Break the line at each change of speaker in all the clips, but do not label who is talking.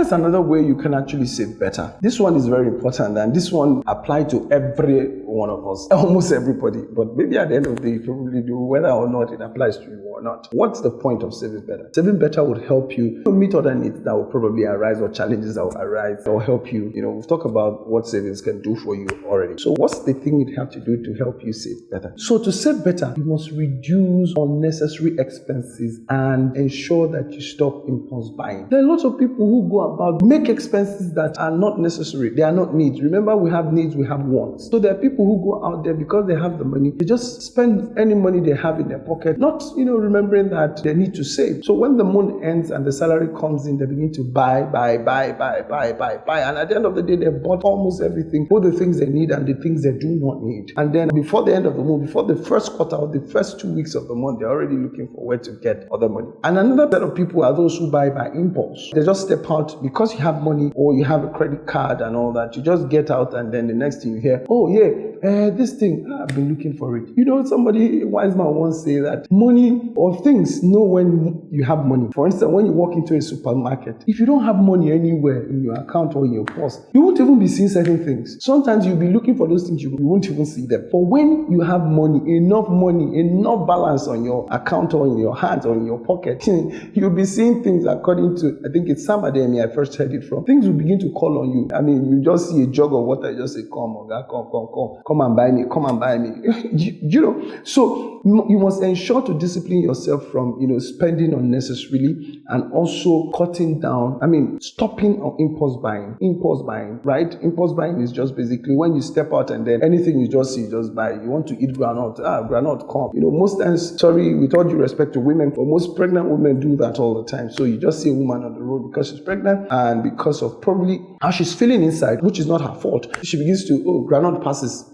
Here's another way you can actually save better. This one is very important, and this one applies to every one of us, almost everybody. But maybe at the end of the day, you probably do, whether or not it applies to you or not. What's the point of saving better? Saving better would help you meet other needs that will probably arise, or challenges that will arise, or help you. We've talked about what savings can do for you already. So what's the thing you have to do to help you save better? So to save better, you must reduce unnecessary expenses and ensure that you stop impulse buying. There are lots of people who go about make expenses that are not necessary. They are not needs. Remember, we have needs, we have wants. So there are people who go out there because they have the money. They just spend any money they have in their pocket, not remembering that they need to save. So when the month ends and the salary comes in, they begin to buy. And at the end of the day, they bought almost everything, both the things they need and the things they do not need. And then before the end of the month, before the first quarter or the first 2 weeks of the month, they're already looking for where to get other money. And another set of people are those who buy by impulse. They just step out because you have money or you have a credit card and all that. You just get out, and then the next thing you hear, oh yeah, this thing, I've been looking for it. Somebody, a wise man once say that money or things know when you have money. For instance, when you walk into a supermarket, if you don't have money anywhere in your account or in your purse, you won't even be seeing certain things. Sometimes you'll be looking for those things, you won't even see them. But when you have money, enough balance on your account or in your hands or in your pocket, you'll be seeing things according to, I think it's Sam Ademi I first heard it from. Things will begin to call on you. I mean, you just see a jug of water, you just say, come and buy me. So you must ensure to discipline yourself from, spending unnecessarily, and also cutting down, stopping on impulse buying, right? Impulse buying is just basically when you step out and then anything you just see, you just buy. You want to eat groundnut, come. Most times, sorry, with all due respect to women, but most pregnant women do that all the time. So you just see a woman on the road because she's pregnant and because of probably how she's feeling inside, which is not her fault. She begins to, groundnut passes.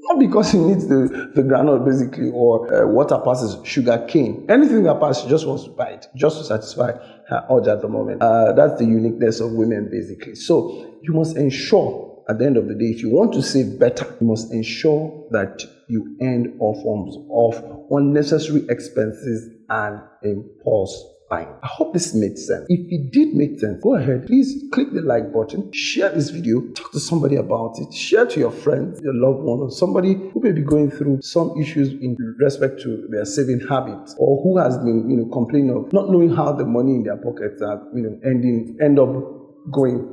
Not because he needs the granite basically, or water passes, sugar cane. Anything that passes, she just wants to buy it, just to satisfy her urge at the moment. That's the uniqueness of women basically. So you must ensure at the end of the day, if you want to save better, you must ensure that you end all forms of unnecessary expenses and impulse buying. I hope this made sense. If it did make sense, go ahead, please click the like button, share this video, talk to somebody about it, share to your friends, your loved one, or somebody who may be going through some issues in respect to their saving habits, or who has been, complaining of not knowing how the money in their pockets are, end up going.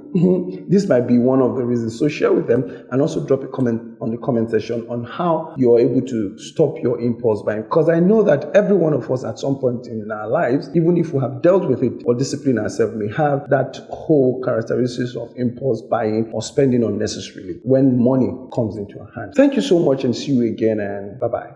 This might be one of the reasons. So share with them, and also drop a comment on the comment section on how you are able to stop your impulse buying. Because I know that every one of us at some point in our lives, even if we have dealt with it or disciplined ourselves, may have that whole characteristics of impulse buying or spending unnecessarily when money comes into our hands. Thank you so much, and see you again, and bye-bye.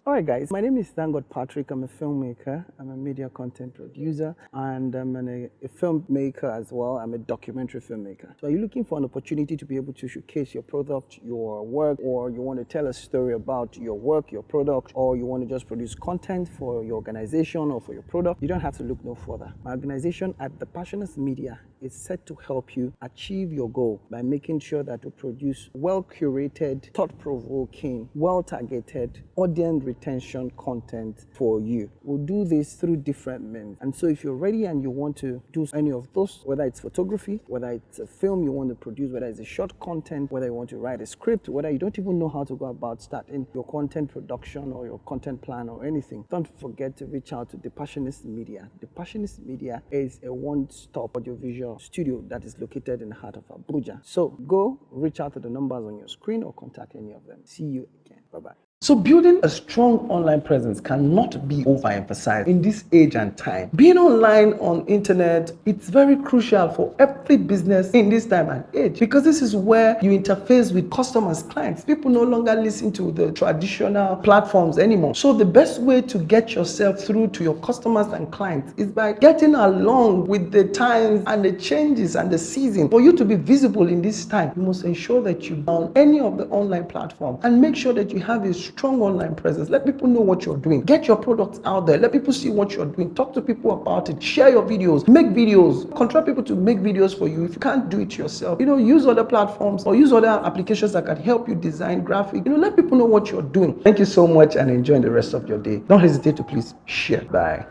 Alright guys, my name is Thankgod Patrick. I'm a filmmaker, I'm a media content producer, and I'm a filmmaker as well. I'm a documentary filmmaker. So are you looking for an opportunity to be able to showcase your product, your work, or you want to tell a story about your work, your product, or you want to just produce content for your organization or for your product? You don't have to look no further. My organization at The Passionist Media is set to help you achieve your goal by making sure that we produce well-curated, thought-provoking, well-targeted, audience retention content for you. We'll do this through different means. And so if you're ready and you want to do any of those, whether it's photography, whether it's a film you want to produce, whether it's a short content, whether you want to write a script, whether you don't even know how to go about starting your content production or your content plan or anything, don't forget to reach out to The Passionist Media. The Passionist Media is a one-stop audiovisual studio that is located in the heart of Abuja. So go reach out to the numbers on your screen or contact any of them. See you again. Bye-bye. So building a strong online presence cannot be overemphasized in this age and time. Being online on internet, it's very crucial for every business in this time and age, because this is where you interface with customers, clients. People no longer listen to the traditional platforms anymore. So the best way to get yourself through to your customers and clients is by getting along with the times and the changes and the season. For you to be visible in this time, you must ensure that you on any of the online platforms and make sure that you have a strong online presence. Let people know what you're doing. Get your products out there. Let people see what you're doing. Talk to people about it. Share your videos. Make videos. Contract people to make videos for you. If you can't do it yourself, use other platforms or use other applications that can help you design graphic. Let people know what you're doing. Thank you so much, and enjoy the rest of your day. Don't hesitate to please share. Bye.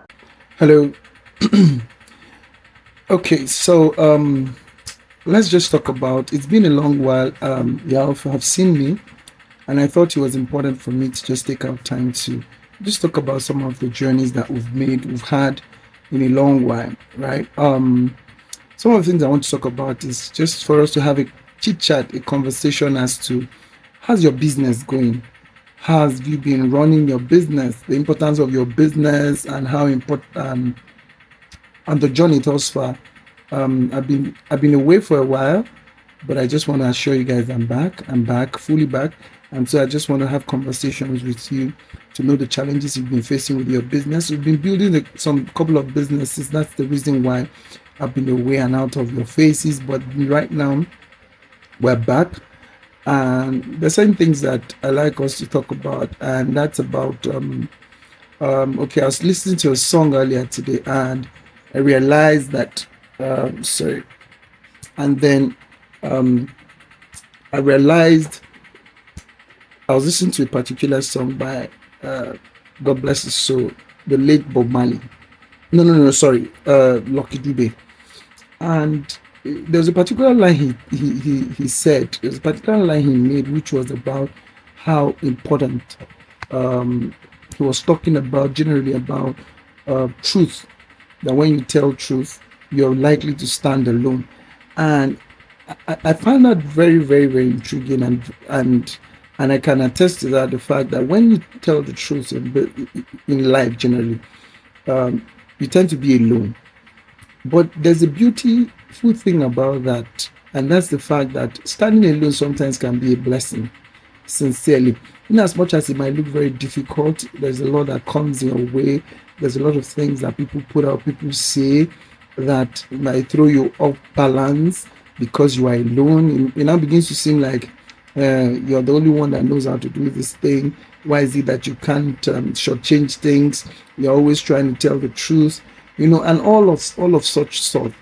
Hello.
Okay, so let's just talk about. It's been a long while. You have seen me, and I thought it was important for me to just take out time to just talk about some of the journeys that we've had in a long while, right? Some of the things I want to talk about is just for us to have a chit chat, a conversation as to how's your business going? How have you been running your business? The importance of your business and how important and the journey thus far. I've been away for a while, but I just want to assure you guys I'm back. I'm back, fully back. And so I just want to have conversations with you to know the challenges you've been facing with your business. We've been building some couple of businesses. That's the reason why I've been away and out of your faces. But right now we're back. And there's certain things that I like us to talk about, and that's about okay, I was listening to a song earlier today and I realized that sorry, and then I realized I was listening to a particular song by God bless his soul, the late Bob Marley. No, sorry, Lucky Dube. And there's a particular line he said, there's a particular line he made which was about how important he was talking about generally about truth, that when you tell truth you're likely to stand alone. And I find that very, very, very intriguing, and I can attest to that, the fact that when you tell the truth in life generally, you tend to be alone. But there's a beautiful thing about that, and that's the fact that standing alone sometimes can be a blessing, sincerely. In as much as it might look very difficult, there's a lot that comes your way. There's a lot of things that people put out, people say that might throw you off balance because you are alone. It now begins to seem like you're the only one that knows how to do this thing. Why is it that you can't shortchange things? You're always trying to tell the truth, and all of such sort.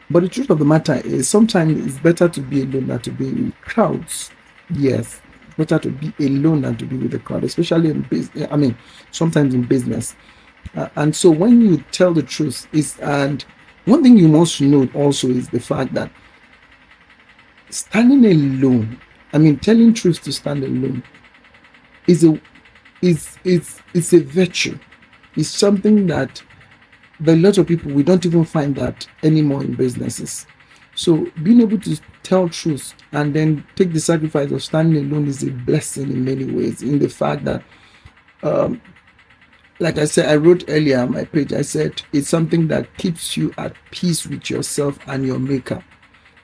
But the truth of the matter is, sometimes it's better to be alone than to be in crowds. Yes, it's better to be alone than to be with the crowd, especially in business. I mean, sometimes in business. And so when you tell the truth, and one thing you must note also is the fact that standing alone, I mean, telling truth to stand alone is a virtue. It's something that a lot of people, we don't even find that anymore in businesses. So being able to tell truth and then take the sacrifice of standing alone is a blessing in many ways, in the fact that like I said, I wrote earlier on my page, I said it's something that keeps you at peace with yourself and your maker,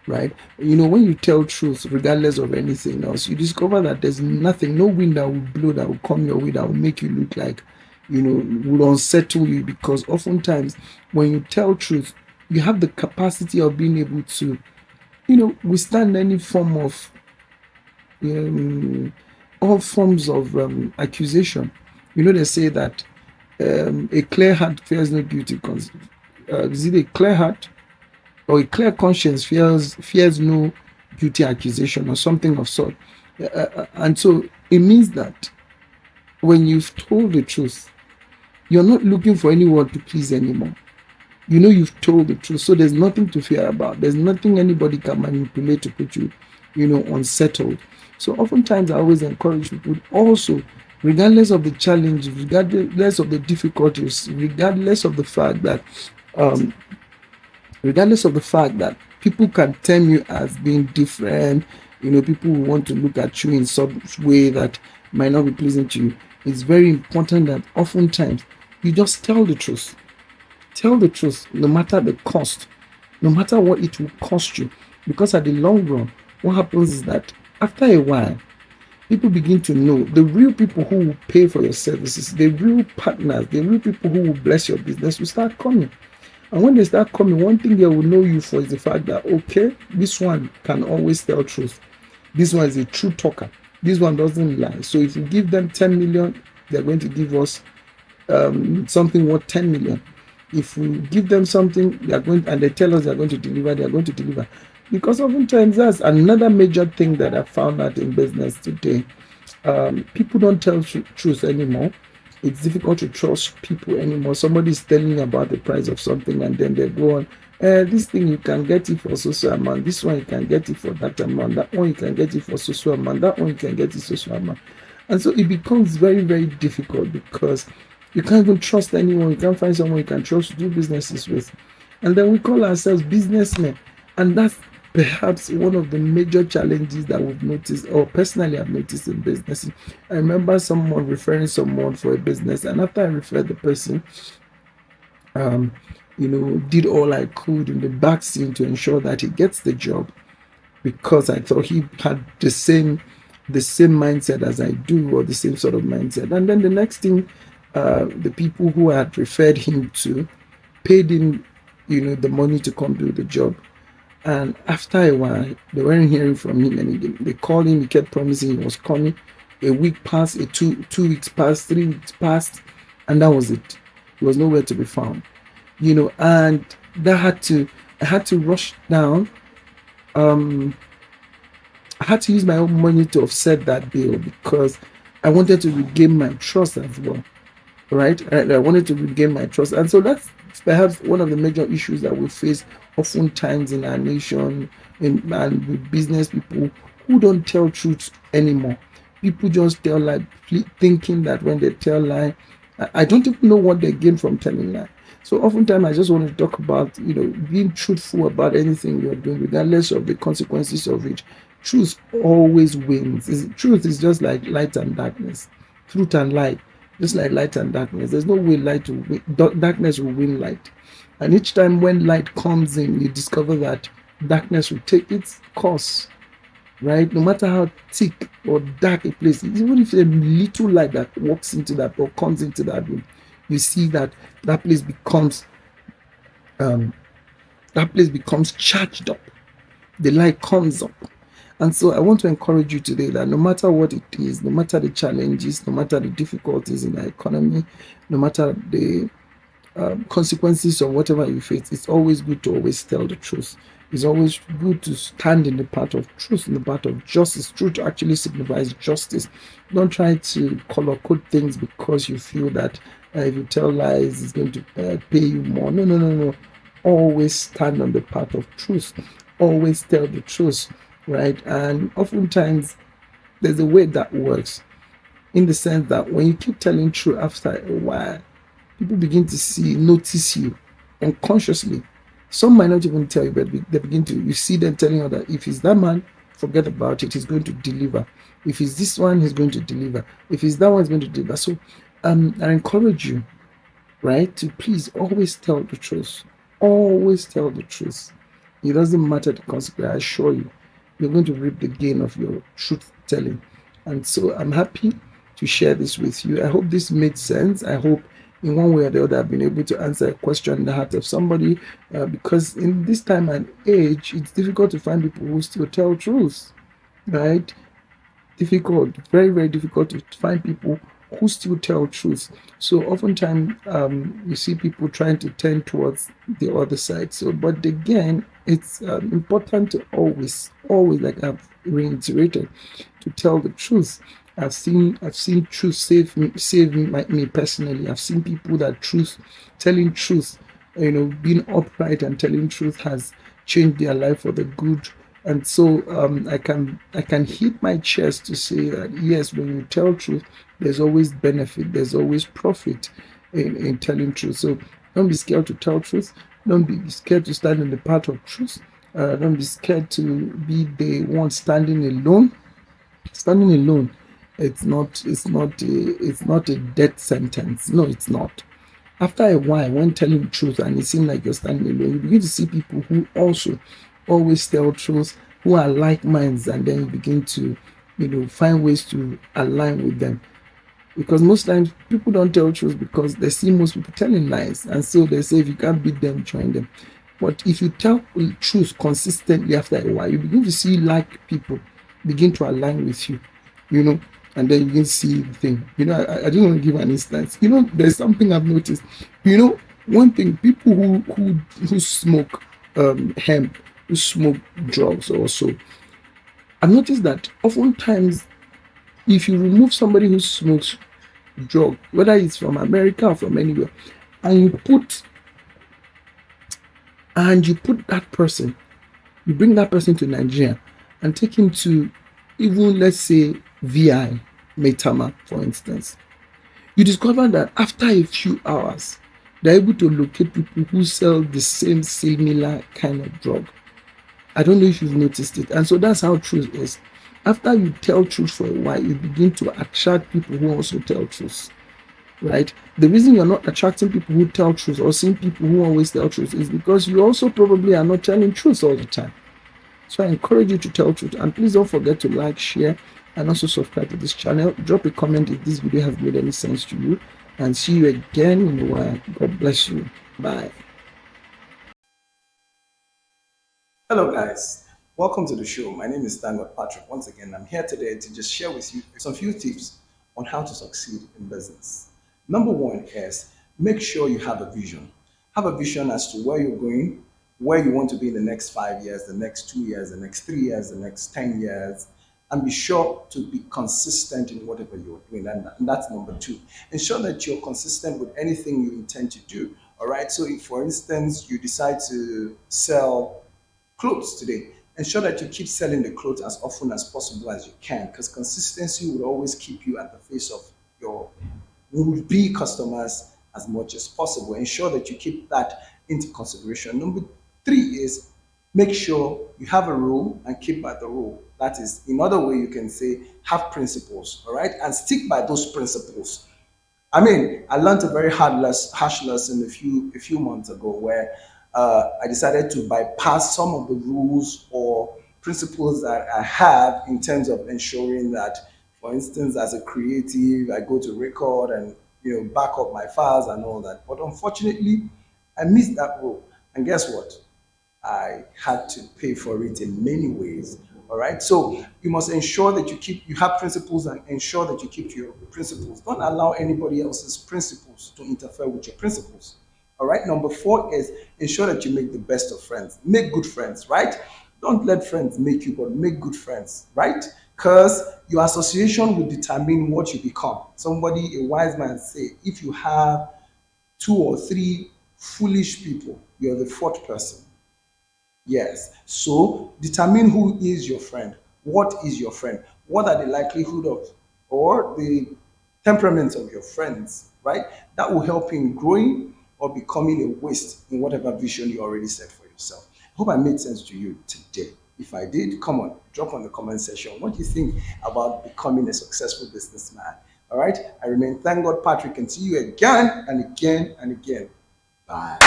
right? When you tell truth, regardless of anything else, you discover that there's nothing, no wind that will blow, that will come your way, that will make you look like, will unsettle you. Because oftentimes when you tell truth, you have the capacity of being able to, withstand any form of, all forms of accusation. They say that a clear heart fears no guilty conscience. Is it a clear heart or a clear conscience fears no guilty accusation or something of sort? And so it means that when you've told the truth, you're not looking for anyone to please anymore. You've told the truth, so there's nothing to fear about. There's nothing anybody can manipulate to put you, unsettled. So oftentimes I always encourage people also, regardless of the challenges, regardless of the difficulties, regardless of the fact that people can term you as being different, people who want to look at you in some way that might not be pleasing to you. It's very important that oftentimes you just tell the truth. Tell the truth, no matter the cost, no matter what it will cost you. Because at the long run, what happens is that after a while, people begin to know the real people who will pay for your services, the real partners, the real people who will bless your business will start coming. And when they start coming, one thing they will know you for is the fact that, okay, this one can always tell truth. This one is a true talker. This one doesn't lie. So if you give them 10 million, they're going to give us something worth 10 million. If we give them something, and they tell us they're going to deliver, they're going to deliver. Because oftentimes that's another major thing that I found out in business today. People don't tell truth anymore. It's difficult to trust people anymore. Somebody's telling you about the price of something, and then they go on, this thing you can get it for so amount, this one you can get it for that amount, that one you can get it for so amount, that one you can get it so amount. And so it becomes very, very difficult because you can't even trust anyone. You can't find someone you can trust to do businesses with. And then we call ourselves businessmen. And that's perhaps one of the major challenges that we've noticed, or personally I've noticed in business. I remember someone referring someone for a business, and after I referred the person, did all I could in the back scene to ensure that he gets the job, because I thought he had the same mindset as I do, or the same sort of mindset. And then the next thing, the people who had referred him to paid him, the money to come do the job. And after a while, they weren't hearing from him anything. They called him, he kept promising he was coming. A week passed, two weeks passed, 3 weeks passed, and that was it. He was nowhere to be found. And I had to rush down. I had to use my own money to offset that bill because I wanted to regain my trust as well. Right? I wanted to regain my trust. And so that's perhaps one of the major issues that we face oftentimes in our nation and with business people who don't tell truth anymore. People just tell lie, thinking that when they tell lie, I don't even know what they gain from telling lie. So oftentimes I just want to talk about, being truthful about anything you're doing, regardless of the consequences of it. Truth always wins. Truth is just like light and darkness. Truth and light, just like light and darkness. There's no way light to win. Darkness will win light. And each time when light comes in, you discover that darkness will take its course. Right? No matter how thick or dark a place, even if a little light that walks into that or comes into that room, you see that place becomes charged up. The light comes up. And so I want to encourage you today that no matter what it is, no matter the challenges, no matter the difficulties in the economy, no matter the consequences of whatever you face, it's always good to always tell the truth. It's always good to stand in the path of truth, in the path of justice. Truth actually signifies justice. Don't try to color code things because you feel that if you tell lies, it's going to pay you more. No. Always stand on the path of truth. Always tell the truth, right? And oftentimes, there's a way that works, in the sense that when you keep telling truth, after a while, people begin to notice you unconsciously. Some might not even tell you, but they begin to, you see them telling you that if it's that man, forget about it, he's going to deliver. If it's this one, he's going to deliver. If it's that one, he's going to deliver. So I encourage you, right, to please always tell the truth. Always tell the truth. It doesn't matter the consequence, I assure you, you're going to reap the gain of your truth telling. And so I'm happy to share this with you. I hope this made sense. I hope in one way or the other I've been able to answer a question in the heart of somebody, because in this time and age, it's difficult to find people who still tell truth, right? Difficult, very, very difficult to find people who still tell truth. So oftentimes you see people trying to turn towards the other side. So, but again, it's important to always, like I've reiterated, to tell the truth. I've seen truth save me personally. I've seen people that telling truth, being upright and telling truth has changed their life for the good. And so I can hit my chest to say that yes, when you tell truth, there's always benefit, there's always profit in telling truth. So don't be scared to tell truth. Don't be scared to stand in the path of truth. Don't be scared to be the one standing alone. Standing alone, it's not a death sentence. No, it's not. After a while, when telling the truth and it seems like you're standing alone, you begin to see people who also always tell truth, who are like minds, and then you begin to find ways to align with them. Because most times people don't tell truth because they see most people telling lies, and so they say if you can't beat them, join them. But if you tell truth consistently, after a while, you begin to see like people begin to align with you, and then you can see the thing. I just want to give an instance. There's something I've noticed. One thing, people who smoke hemp, who smoke drugs also, I've noticed that oftentimes if you remove somebody who smokes drug, whether it's from America or from anywhere, and you put that person, you bring that person to Nigeria and take him to even, let's say, VI, Metama, for instance. You discover that after a few hours, they're able to locate people who sell the same similar kind of drug. I don't know if you've noticed it. And so that's how truth is. After you tell truth for a while, you begin to attract people who also tell truth. Right? The reason you're not attracting people who tell truth or seeing people who always tell truth is because you also probably are not telling truth all the time. So I encourage you to tell truth, and please don't forget to like, share, and also subscribe to this channel. Drop a comment if this video has made any sense to you, and see you again in a while. God bless you. Bye. Hello guys, welcome to the show. My name is Thankgod Patrick. Once again, I'm here today to just share with you some few tips on how to succeed in business. Number one is make sure you have a vision. Have a vision as to where you're going, where you want to be in the next 5 years, the next 2 years, the next 3 years, the next 10 years, and be sure to be consistent in whatever you're doing. And that's number two. Ensure that you're consistent with anything you intend to do. All right. So if, for instance, you decide to sell clothes today, ensure that you keep selling the clothes as often as possible as you can, because consistency will always keep you at the face of your would-be customers as much as possible. Ensure that you keep that into consideration. Number three is make sure you have a rule and keep by the rule. That is, in other way, you can say have principles, all right, and stick by those principles. I mean, I learned a very harsh lesson a few months ago where I decided to bypass some of the rules or principles that I have in terms of ensuring that, for instance, as a creative, I go to record and back up my files and all that. But unfortunately, I missed that rule, and guess what? I had to pay for it in many ways. All right. So you must ensure that you have principles and ensure that you keep to your principles. Don't allow anybody else's principles to interfere with your principles. All right. Number four is ensure that you make the best of friends. Make good friends, right? Don't let friends make you, but make good friends, right? Because your association will determine what you become. Somebody, a wise man, say, if you have two or three foolish people, you're the fourth person. Yes. So determine who is your friend. What is your friend? What are the likelihood of or the temperaments of your friends, right? That will help in growing or becoming a waste in whatever vision you already set for yourself. I hope I made sense to you today. If I did, come on, drop on the comment section. What do you think about becoming a successful businessman? All right. I remain Thank God Patrick, and see you again and again and again. Bye.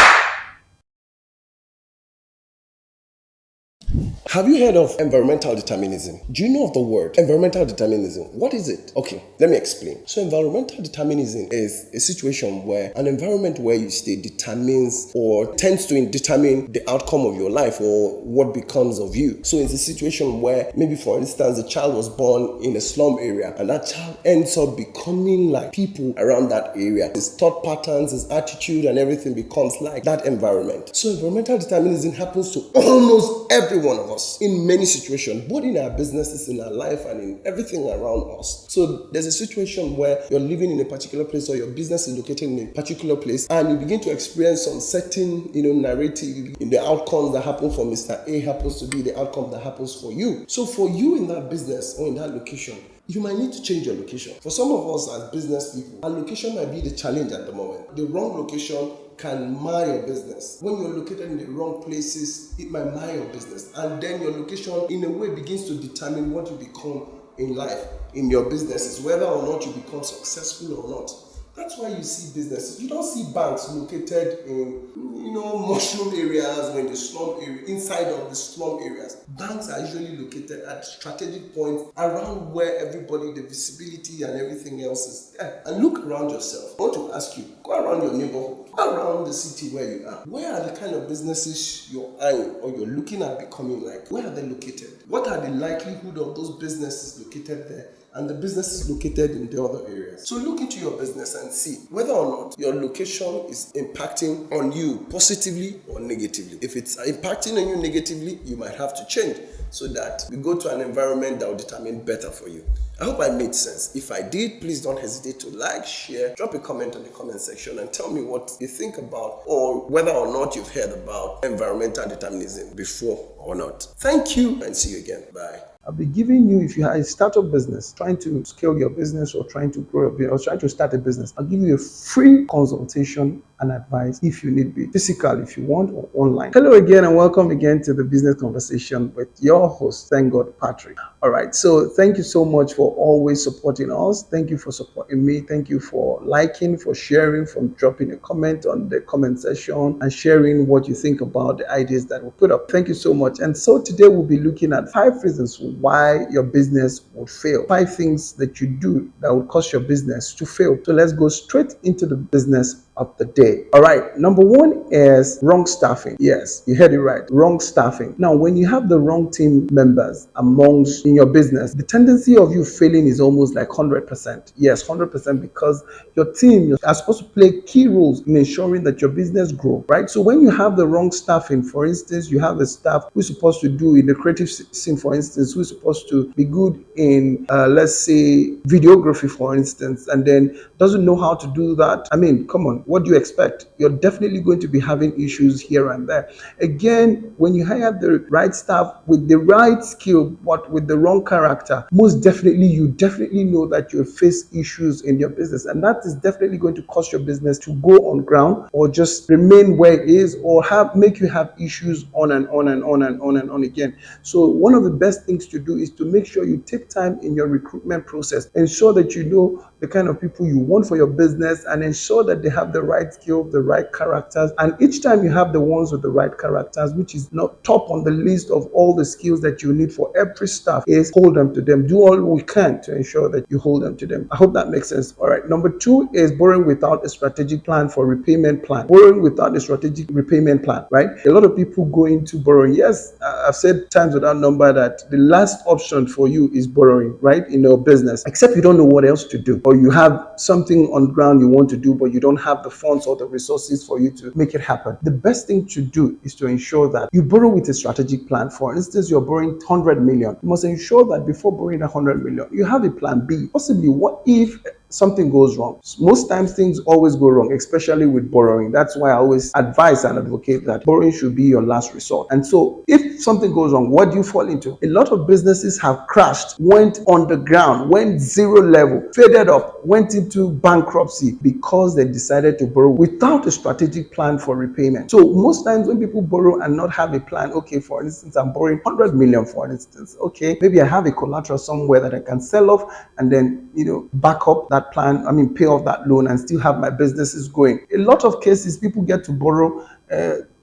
Have you heard of environmental determinism? Do you know of the word environmental determinism? What is it? Okay, let me explain. So environmental determinism is a situation where an environment where you stay determines or tends to determine the outcome of your life or what becomes of you. So it's a situation where maybe, for instance, a child was born in a slum area and that child ends up becoming like people around that area. His thought patterns, his attitude and everything becomes like that environment. So environmental determinism happens to almost every one of us in many situations, both in our businesses, in our life, and in everything around us. So there's a situation where you're living in a particular place or your business is located in a particular place, and you begin to experience some certain, narrative in the outcomes that happen for Mr. A happens to be the outcome that happens for you. So for you in that business or in that location, you might need to change your location. For some of us as business people, our location might be the challenge at the moment. The wrong location can mar your business. When you're located in the wrong places, it might mar your business. And then your location, in a way, begins to determine what you become in life, in your businesses, whether or not you become successful or not. That's why you see businesses. You don't see banks located in, mushroom areas or in the slum area, inside of the slum areas. Banks are usually located at strategic points around where everybody, the visibility and everything else is there. And look around yourself. I want to ask you, go around your neighborhood, go around the city where you are. Where are the kind of businesses you're eyeing or you're looking at becoming like? Where are they located? What are the likelihood of those businesses located there and the business is located in the other areas. So look into your business and see whether or not your location is impacting on you positively or negatively. If it's impacting on you negatively, you might have to change so that we go to an environment that will determine better for you. I hope I made sense. If I did, please don't hesitate to like, share, drop a comment on the comment section and tell me what you think about or whether or not you've heard about environmental determinism before or not. Thank you and see you again. Bye.
I'll be giving you, if you have a startup business, trying to scale your business or trying to grow a business or trying to start a business, I'll give you a free consultation and advice if you need be, physical if you want or online. Hello again and welcome again to the Business Conversation with your host, Thankgod Patrick. All right, so thank you so much for always supporting us. Thank you for supporting me. Thank you for liking, for sharing, for dropping a comment on the comment section and sharing what you think about the ideas that we put up. Thank you so much. And so today we'll be looking at 5 reasons why your business would fail. 5 things that you do that would cause your business to fail. So let's go straight into the business of the day. All right, number 1 is wrong staffing. Yes, you heard it right. Wrong staffing. Now, when you have the wrong team members amongst in your business, the tendency of you failing is almost like 100%. Yes, 100%, because your team are supposed to play key roles in ensuring that your business grow, right? So when you have the wrong staffing, for instance, you have a staff who's supposed to do in the creative scene, for instance, who's supposed to be good in, let's say, videography, for instance, and then doesn't know how to do that. I mean, come on. What do you expect? You're definitely going to be having issues here and there. Again, when you hire the right staff with the right skill, but with the wrong character, most definitely, you definitely know that you'll face issues in your business. And that is definitely going to cause your business to go on ground or just remain where it is or make you have issues on and on and on and on and on again. So one of the best things to do is to make sure you take time in your recruitment process. Ensure that you know the kind of people you want for your business and ensure that they have the right skills, the right characters. And each time you have the ones with the right characters, which is not top on the list of all the skills that you need for every staff, is hold them to them. Do all we can to ensure that you hold them to them. I hope that makes sense. All right. Number 2 is borrowing without a strategic plan for repayment plan. Borrowing without a strategic repayment plan, right? A lot of people go into borrowing. Yes, I've said times without number that the last option for you is borrowing, right? In your business, except you don't know what else to do, or you have something on ground you want to do, but you don't have the funds or the resources for you to make it happen. The best thing to do is to ensure that you borrow with a strategic plan. For instance, you're borrowing 100 million. You must ensure that before borrowing 100 million, you have a plan B. Possibly, what if something goes wrong? Most times things always go wrong, especially with borrowing. That's why I always advise and advocate that borrowing should be your last resort. And so if something goes wrong, what do you fall into? A lot of businesses have crashed, went on the ground, went zero level, faded up, went into bankruptcy because they decided to borrow without a strategic plan for repayment. So most times when people borrow and not have a plan, okay, for instance, I'm borrowing 100 million, for instance, okay, maybe I have a collateral somewhere that I can sell off and then, back up that plan, pay off that loan and still have my businesses going. A lot of cases, people get to borrow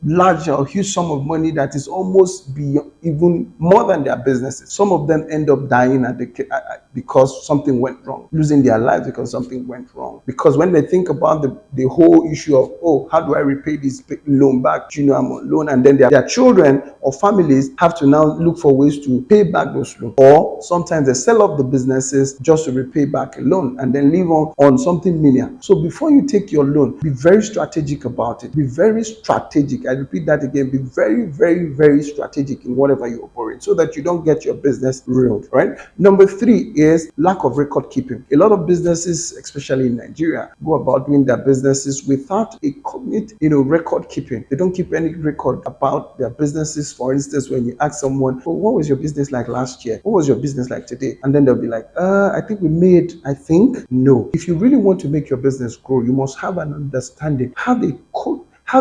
large or huge sum of money that is almost beyond, even more than their businesses. Some of them end up dying because something went wrong, losing their lives because something went wrong. Because when they think about the whole issue of, how do I repay this loan back? I'm on loan, and then their children or families have to now look for ways to pay back those loans. Or sometimes they sell off the businesses just to repay back a loan and then live on something minimal. So before you take your loan, be very strategic about it. Be very strategic. I repeat that again. Be very, very, very strategic in whatever you operate so that you don't get your business ruined, right? Number 3 is lack of record keeping. A lot of businesses, especially in Nigeria, go about doing their businesses without a commit, record keeping. They don't keep any record about their businesses. For instance, when you ask someone, what was your business like last year? What was your business like today? And then they'll be like, I think we made, No. If you really want to make your business grow, you must have an understanding, have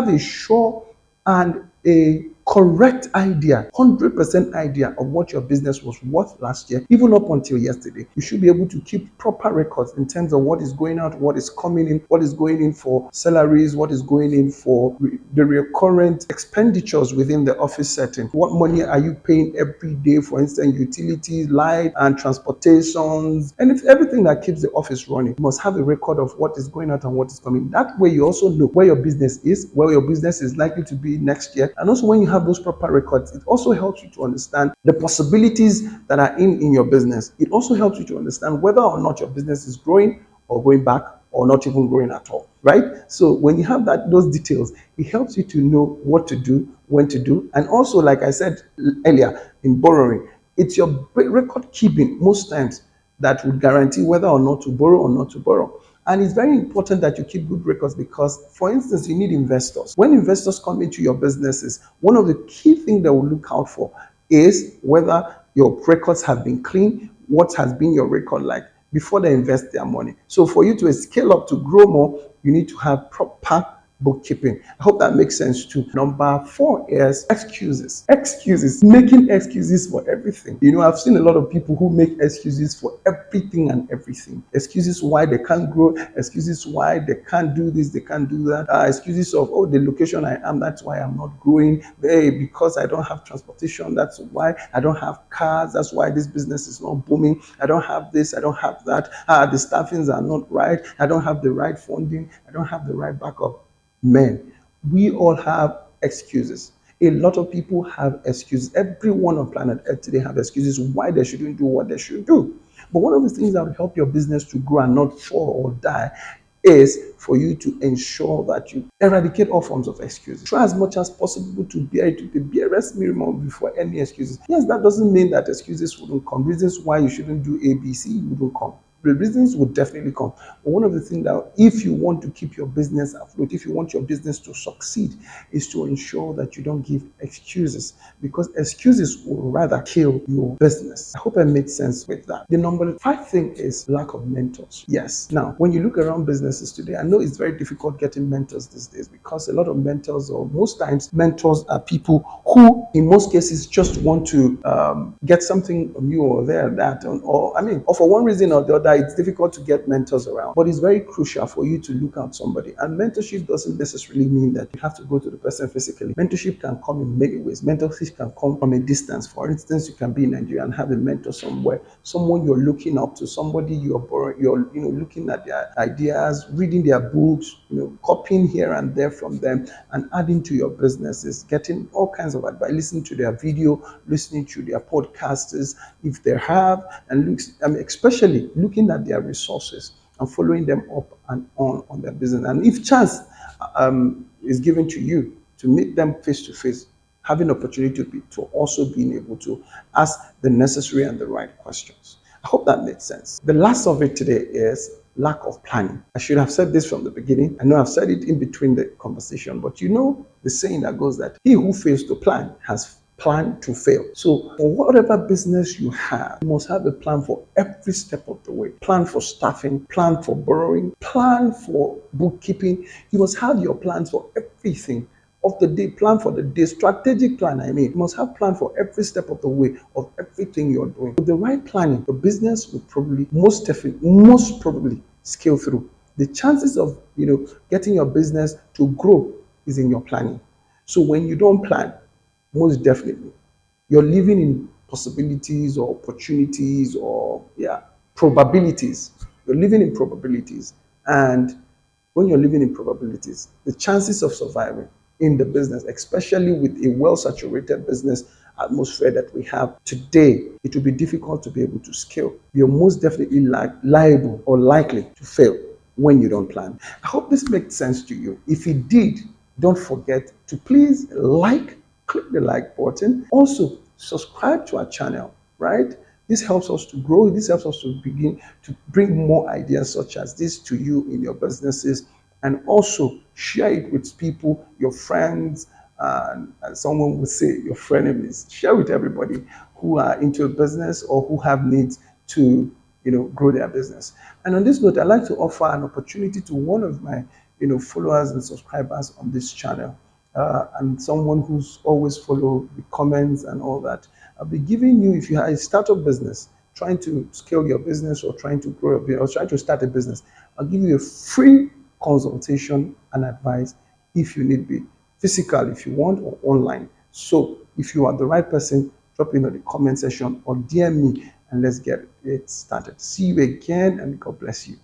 a sure and a correct idea, 100% idea of what your business was worth last year, even up until yesterday. You should be able to keep proper records in terms of what is going out, what is coming in, what is going in for salaries, what is going in for the recurrent expenditures within the office setting. What money are you paying every day, for instance, utilities, light and transportations, and if everything that keeps the office running. You must have a record of what is going out and what is coming. That way you also know where your business is, where your business is likely to be next year, and also when you have have those proper records, it also helps you to understand the possibilities that are in your business. It also helps you to understand whether or not your business is growing or going back or not even growing at all, right? So when you have those details, it helps you to know what to do, when to do, and also, like I said earlier, in borrowing, it's your record keeping most times that would guarantee whether or not to borrow or not to borrow. And it's very important that you keep good records because, for instance, you need investors. When investors come into your businesses, one of the key things they will look out for is whether your records have been clean, what has been your record like before they invest their money. So for you to scale up to grow more, you need to have proper bookkeeping. I hope that makes sense too. Number 4 is excuses. Excuses, making excuses for everything. I've seen a lot of people who make excuses for everything and everything. Excuses why they can't grow, excuses why they can't do this, they can't do that. Excuses of, oh, the location I am, that's why I'm not growing. Hey, because I don't have transportation, that's why I don't have cars, that's why this business is not booming. I don't have this, I don't have that. The staffings are not right. I don't have the right funding. I don't have the right backup. Men, we all have excuses. A lot of people have excuses. Everyone on planet Earth today have excuses why they shouldn't do what they should do. But one of the things that will help your business to grow and not fall or die is for you to ensure that you eradicate all forms of excuses. Try as much as possible to bear it to the barest minimum before any excuses. Yes, that doesn't mean that excuses wouldn't come. Reasons why you shouldn't do ABC wouldn't come. The reasons would definitely come. But one of the things that if you want to keep your business afloat, if you want your business to succeed, is to ensure that you don't give excuses, because excuses will rather kill your business. I hope I made sense with that. The number 5 thing is lack of mentors. Yes. Now, when you look around businesses today, I know it's very difficult getting mentors these days because a lot of mentors, or most times mentors, are people who, in most cases, just want to get something new or there, that, or for one reason or the other, it's difficult to get mentors around. But it's very crucial for you to look at somebody. And mentorship doesn't necessarily mean that you have to go to the person physically. Mentorship can come in many ways. Mentorship can come from a distance. For instance, you can be in Nigeria and have a mentor somewhere, someone you're looking up to, somebody you're looking at their ideas, reading their books, copying here and there from them, and adding to your businesses, getting all kinds of advice, listening to their video, listening to their podcasts if they have, and especially looking at their resources and following them up and on their business. And if chance is given to you to meet them face to face, having opportunity to also being able to ask the necessary and the right questions. I hope that made sense. The last of it today is lack of planning. I should have said this from the beginning. I know I've said it in between the conversation, but the saying that goes that he who fails to plan has plan to fail. So for whatever business you have, you must have a plan for every step of the way. Plan for staffing, plan for borrowing, plan for bookkeeping. You must have your plans for everything of the day. Plan for the day, strategic plan. You must have plan for every step of the way of everything you're doing. With the right planning, the business will probably most probably scale through. The chances of getting your business to grow is in your planning. So when you don't plan, most definitely, you're living in possibilities or opportunities or probabilities. You're living in probabilities. And when you're living in probabilities, the chances of surviving in the business, especially with a well-saturated business atmosphere that we have today, it will be difficult to be able to scale. You're most definitely liable or likely to fail when you don't plan. I hope this makes sense to you. If it did, don't forget to please click the like button. Also, subscribe to our channel, right? This helps us to grow. This helps us to begin to bring more ideas such as this to you in your businesses, and also share it with people, your friends, and someone would say your frenemies. Share with everybody who are into a business or who have needs to grow their business. And on this note, I'd like to offer an opportunity to one of my followers and subscribers on this channel, and someone who's always follow the comments and all that. I'll be giving you, if you have a startup business, trying to scale your business or trying to grow a business or trying to start a business, I'll give you a free consultation and advice if you need be, physical if you want or online. So if you are the right person, drop in the comment section or DM me and let's get it started. See you again and God bless you.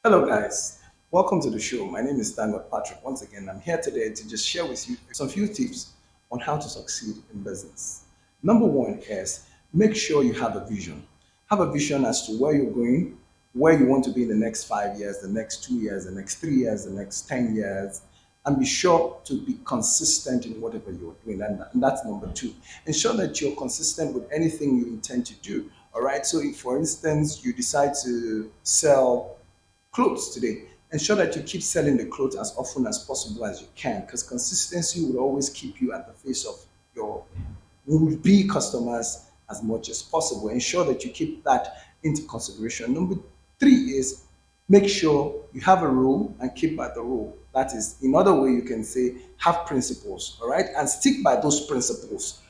Hello guys. Welcome to the show. My name is Thankgod Patrick. Once again, I'm here today to just share with you some few tips on how to succeed in business. Number one is make sure you have a vision. Have a vision as to where you're going, where you want to be in the next 5 years, the next 2 years, the next 3 years, the next 10 years, and be sure to be consistent in whatever you're doing. And that's number two. Ensure that you're consistent with anything you intend to do. All right. So, if, for instance, you decide to sell clothes today, ensure that you keep selling the clothes as often as possible as you can, because consistency will always keep you at the face of your would be customers as much as possible. Ensure that you keep that into consideration. Number three is make sure you have a rule and keep by the rule. That is, in other way, you can say have principles, all right, and stick by those principles.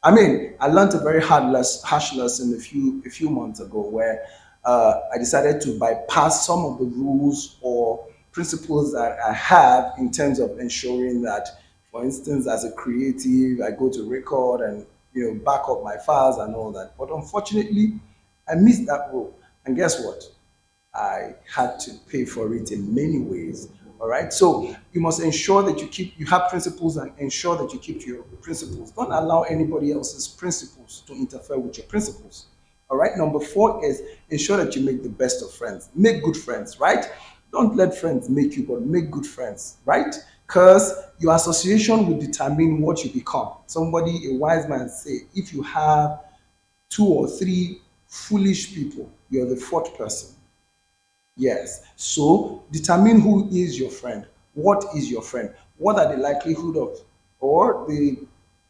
I mean, I learned a very harsh lesson a few months ago where I decided to bypass some of the rules or principles that I have in terms of ensuring that, for instance, as a creative, I go to record and back up my files and all that. But unfortunately, I missed that rule, and guess what? I had to pay for it in many ways. All right. So you must ensure that you have principles and ensure that you keep to your principles. Don't allow anybody else's principles to interfere with your principles. All right. Number four is ensure that you make the best of friends. Make good friends, right? Don't let friends make you, but make good friends, right? Because your association will determine what you become. Somebody, a wise man, say, if you have two or three foolish people, you're the fourth person. Yes. So determine who is your friend. What is your friend? What are the likelihood of or the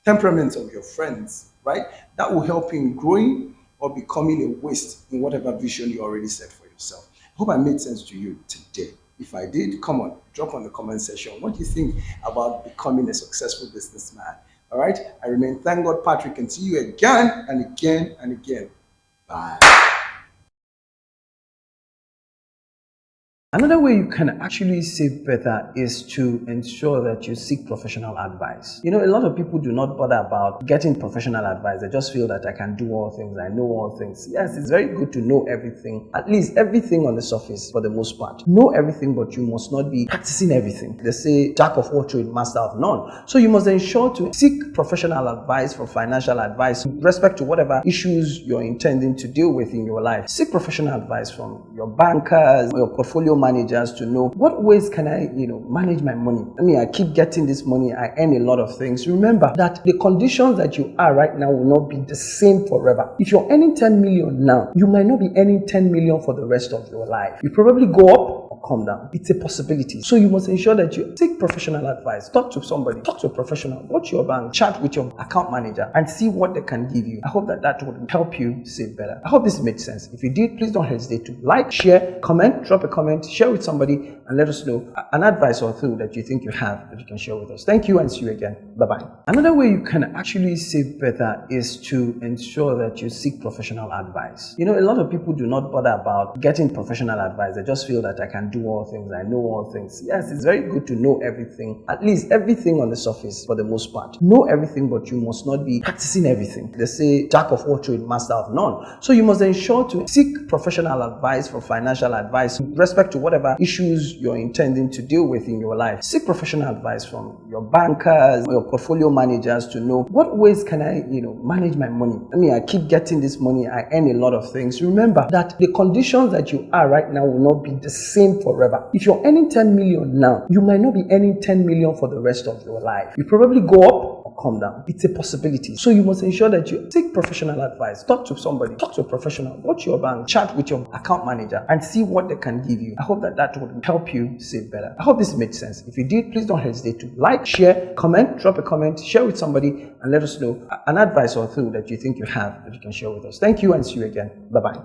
temperaments of your friends, right? That will help you in growing or becoming a waste in whatever vision you already set for yourself. I hope I made sense to you today. If I did, come on, drop on the comment section. What do you think about becoming a successful businessman? All right. I remain Thankgod Patrick and see you again and again and again. Bye. Another way you can actually save better is to ensure that you seek professional advice. A lot of people do not bother about getting professional advice. They just feel that I can do all things, I know all things. Yes, it's very good to know everything, at least everything on the surface for the most part. Know everything, but you must not be practicing everything. They say, jack of all trades, master of none. So you must ensure to seek professional advice for financial advice with respect to whatever issues you're intending to deal with in your life. Seek professional advice from your bankers, your portfolio managers to know what ways can I, manage my money. I keep getting this money. I earn a lot of things. Remember that the conditions that you are right now will not be the same forever. If you're earning 10 million now, you might not be earning 10 million for the rest of your life. You probably go up or come down. It's a possibility. So you must ensure that you take professional advice. Talk to somebody. Talk to a professional. Go to your bank. Chat with your account manager and see what they can give you. I hope that would help you save better. I hope this made sense. If you did, please don't hesitate to like, share, comment, drop a comment, share with somebody, and let us know an advice or two that you think you have that you can share with us. Thank you and see you again. Bye-bye. Another way you can actually save better is to ensure that you seek professional advice. A lot of people do not bother about getting professional advice. They just feel that I can do all things, I know all things. Yes, it's very good to know everything, at least everything on the surface for the most part. Know everything, but you must not be practicing everything. They say, jack of all trades, master of none. So you must ensure to seek professional advice for financial advice with respect to whatever issues you're intending to deal with in your life. Seek professional advice from your bankers, your portfolio managers to know what ways can I, manage my money. I keep getting this money. I earn a lot of things. Remember that the conditions that you are right now will not be the same forever. If you're earning 10 million now, you might not be earning 10 million for the rest of your life. You probably go up or come down. It's a possibility. So you must ensure that you take professional advice. Talk to somebody. Talk to a professional. Go to your bank. Chat with your account manager and see what they can give you. I hope that would help you save better. I hope this made sense. If you did, please don't hesitate to like, share, comment, drop a comment, share with somebody, and let us know an advice or two that you think you have that you can share with us. Thank you and see you again. Bye-bye.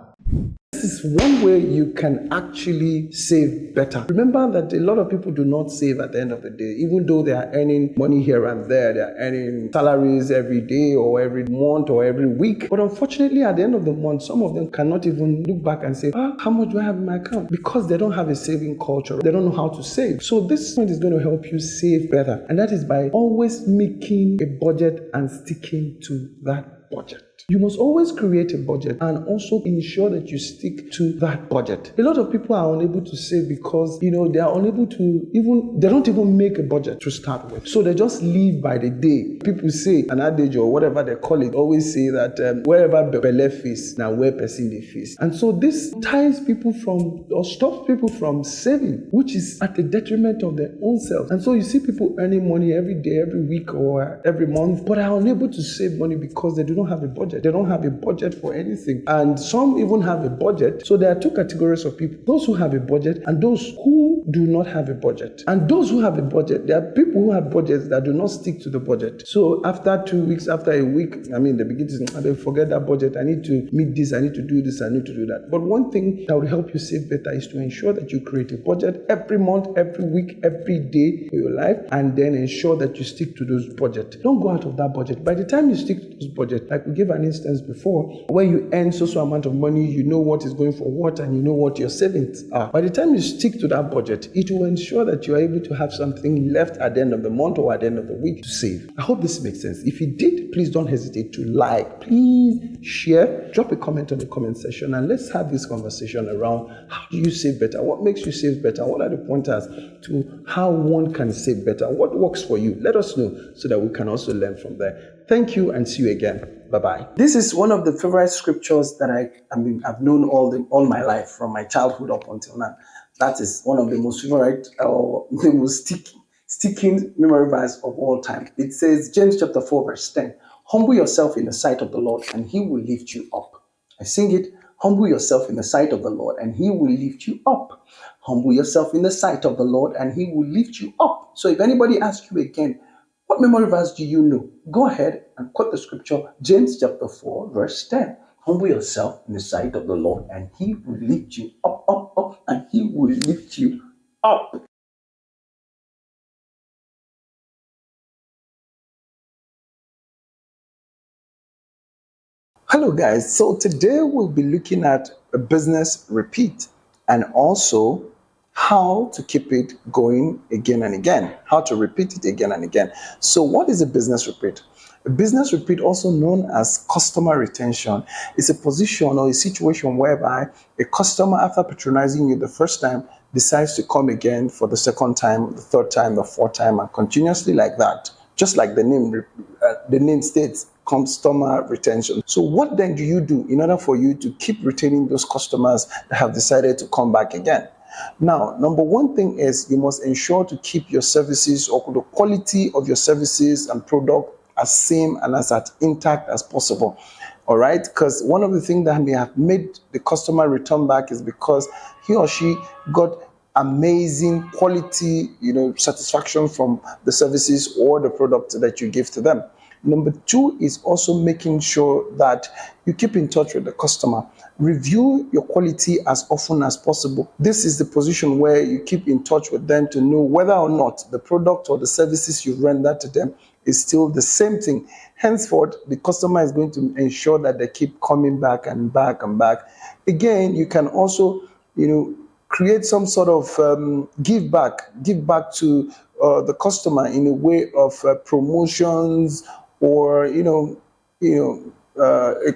This is one way you can actually save better. Remember that a lot of people do not save at the end of the day. Even though they are earning money here and there, they are earning salaries every day or every month or every week. But unfortunately, at the end of the month, some of them cannot even look back and say, how much do I have in my account? Because they don't have a saving culture. They don't know how to save. So this point is going to help you save better. And that is by always making a budget and sticking to that budget. You must always create a budget and also ensure that you stick to that budget. A lot of people are unable to save because, they are unable to they don't even make a budget to start with. So they just live by the day. People say, an adage or whatever they call it, always say that wherever belle face, now where person they face. And so this ties people from, or stops people from saving, which is at the detriment of their own self. And so you see people earning money every day, every week, or every month, but are unable to save money because they do not have a budget. They don't have a budget for anything. And some even have a budget. So there are two categories of people: those who have a budget and those who do not have a budget. And those who have a budget, there are people who have budgets that do not stick to the budget. So after 2 weeks, after a week, they begin to say, forget that budget. I need to meet this, I need to do this, I need to do that. But one thing that will help you save better is to ensure that you create a budget every month, every week, every day for your life, and then ensure that you stick to those budgets. Don't go out of that budget. By the time you stick to those budgets, like we gave an instance before, where you earn so amount of money, you know what is going for what, and you know what your savings are. By the time you stick to that budget, it will ensure that you are able to have something left at the end of the month or at the end of the week to save. I hope this makes sense. If it did, please don't hesitate to like, please share, drop a comment on the comment section, and let's have this conversation around how do you save better? What makes you save better? What are the pointers to how one can save better? What works for you? Let us know so that we can also learn from there. Thank you and see you again. Bye-bye. This is one of the favorite scriptures that I've known all my life, from my childhood up until now. That is one of the most favorite or the most sticking memory verse of all time. It says, James chapter 4 verse 10, humble yourself in the sight of the Lord and he will lift you up. I sing it, humble yourself in the sight of the Lord and he will lift you up. Humble yourself in the sight of the Lord and he will lift you up. So if anybody asks you again, what memory verse do you know? Go ahead and quote the scripture, James chapter 4 verse 10. Humble yourself in the sight of the Lord and he will lift you up, up, up, and he will lift you up. Hello guys, so today we'll be looking at a business repeat and also how to keep it going again and again, how to repeat it again and again. So what is a business repeat? A business repeat, also known as customer retention, is a position or a situation whereby a customer, after patronizing you the first time, decides to come again for the second time, the third time, the fourth time, and continuously like that. Just like the name states, customer retention. So what then do you do in order for you to keep retaining those customers that have decided to come back again? Now, number one thing is you must ensure to keep your services or the quality of your services and product as same and as intact as possible. All right, because one of the things that may have made the customer return back is because he or she got amazing quality, satisfaction from the services or the product that you give to them. Number two is also making sure that you keep in touch with the customer. Review your quality as often as possible. This is the position where you keep in touch with them to know whether or not the product or the services you render to them is still the same thing. Henceforth, the customer is going to ensure that they keep coming back and back and back. Again, you can also, create some sort of give back to the customer in a way of promotions or a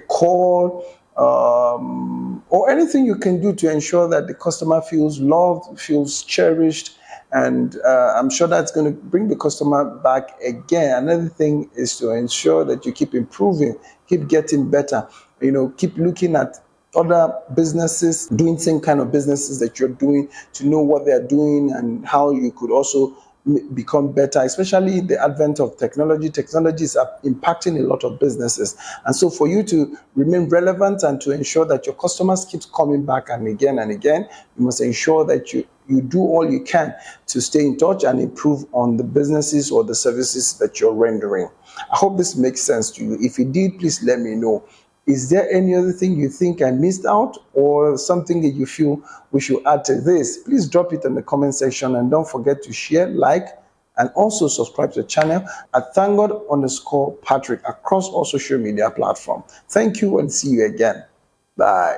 call or anything you can do to ensure that the customer feels loved, feels cherished, and I'm sure that's going to bring the customer back again. Another thing is to ensure that you keep improving, keep getting better, keep looking at other businesses doing same kind of businesses that you're doing to know what they're doing and how you could also become better, especially in the advent of technology. Technology is impacting a lot of businesses. And so for you to remain relevant and to ensure that your customers keep coming back and again, you must ensure that you do all you can to stay in touch and improve on the businesses or the services that you're rendering. I hope this makes sense to you. If it did, please let me know. Is there any other thing you think I missed out or something that you feel we should add to this? Please drop it in the comment section and don't forget to share, like, and also subscribe to the channel at Thankgod_Patrick across all social media platforms. Thank you and see you again. Bye.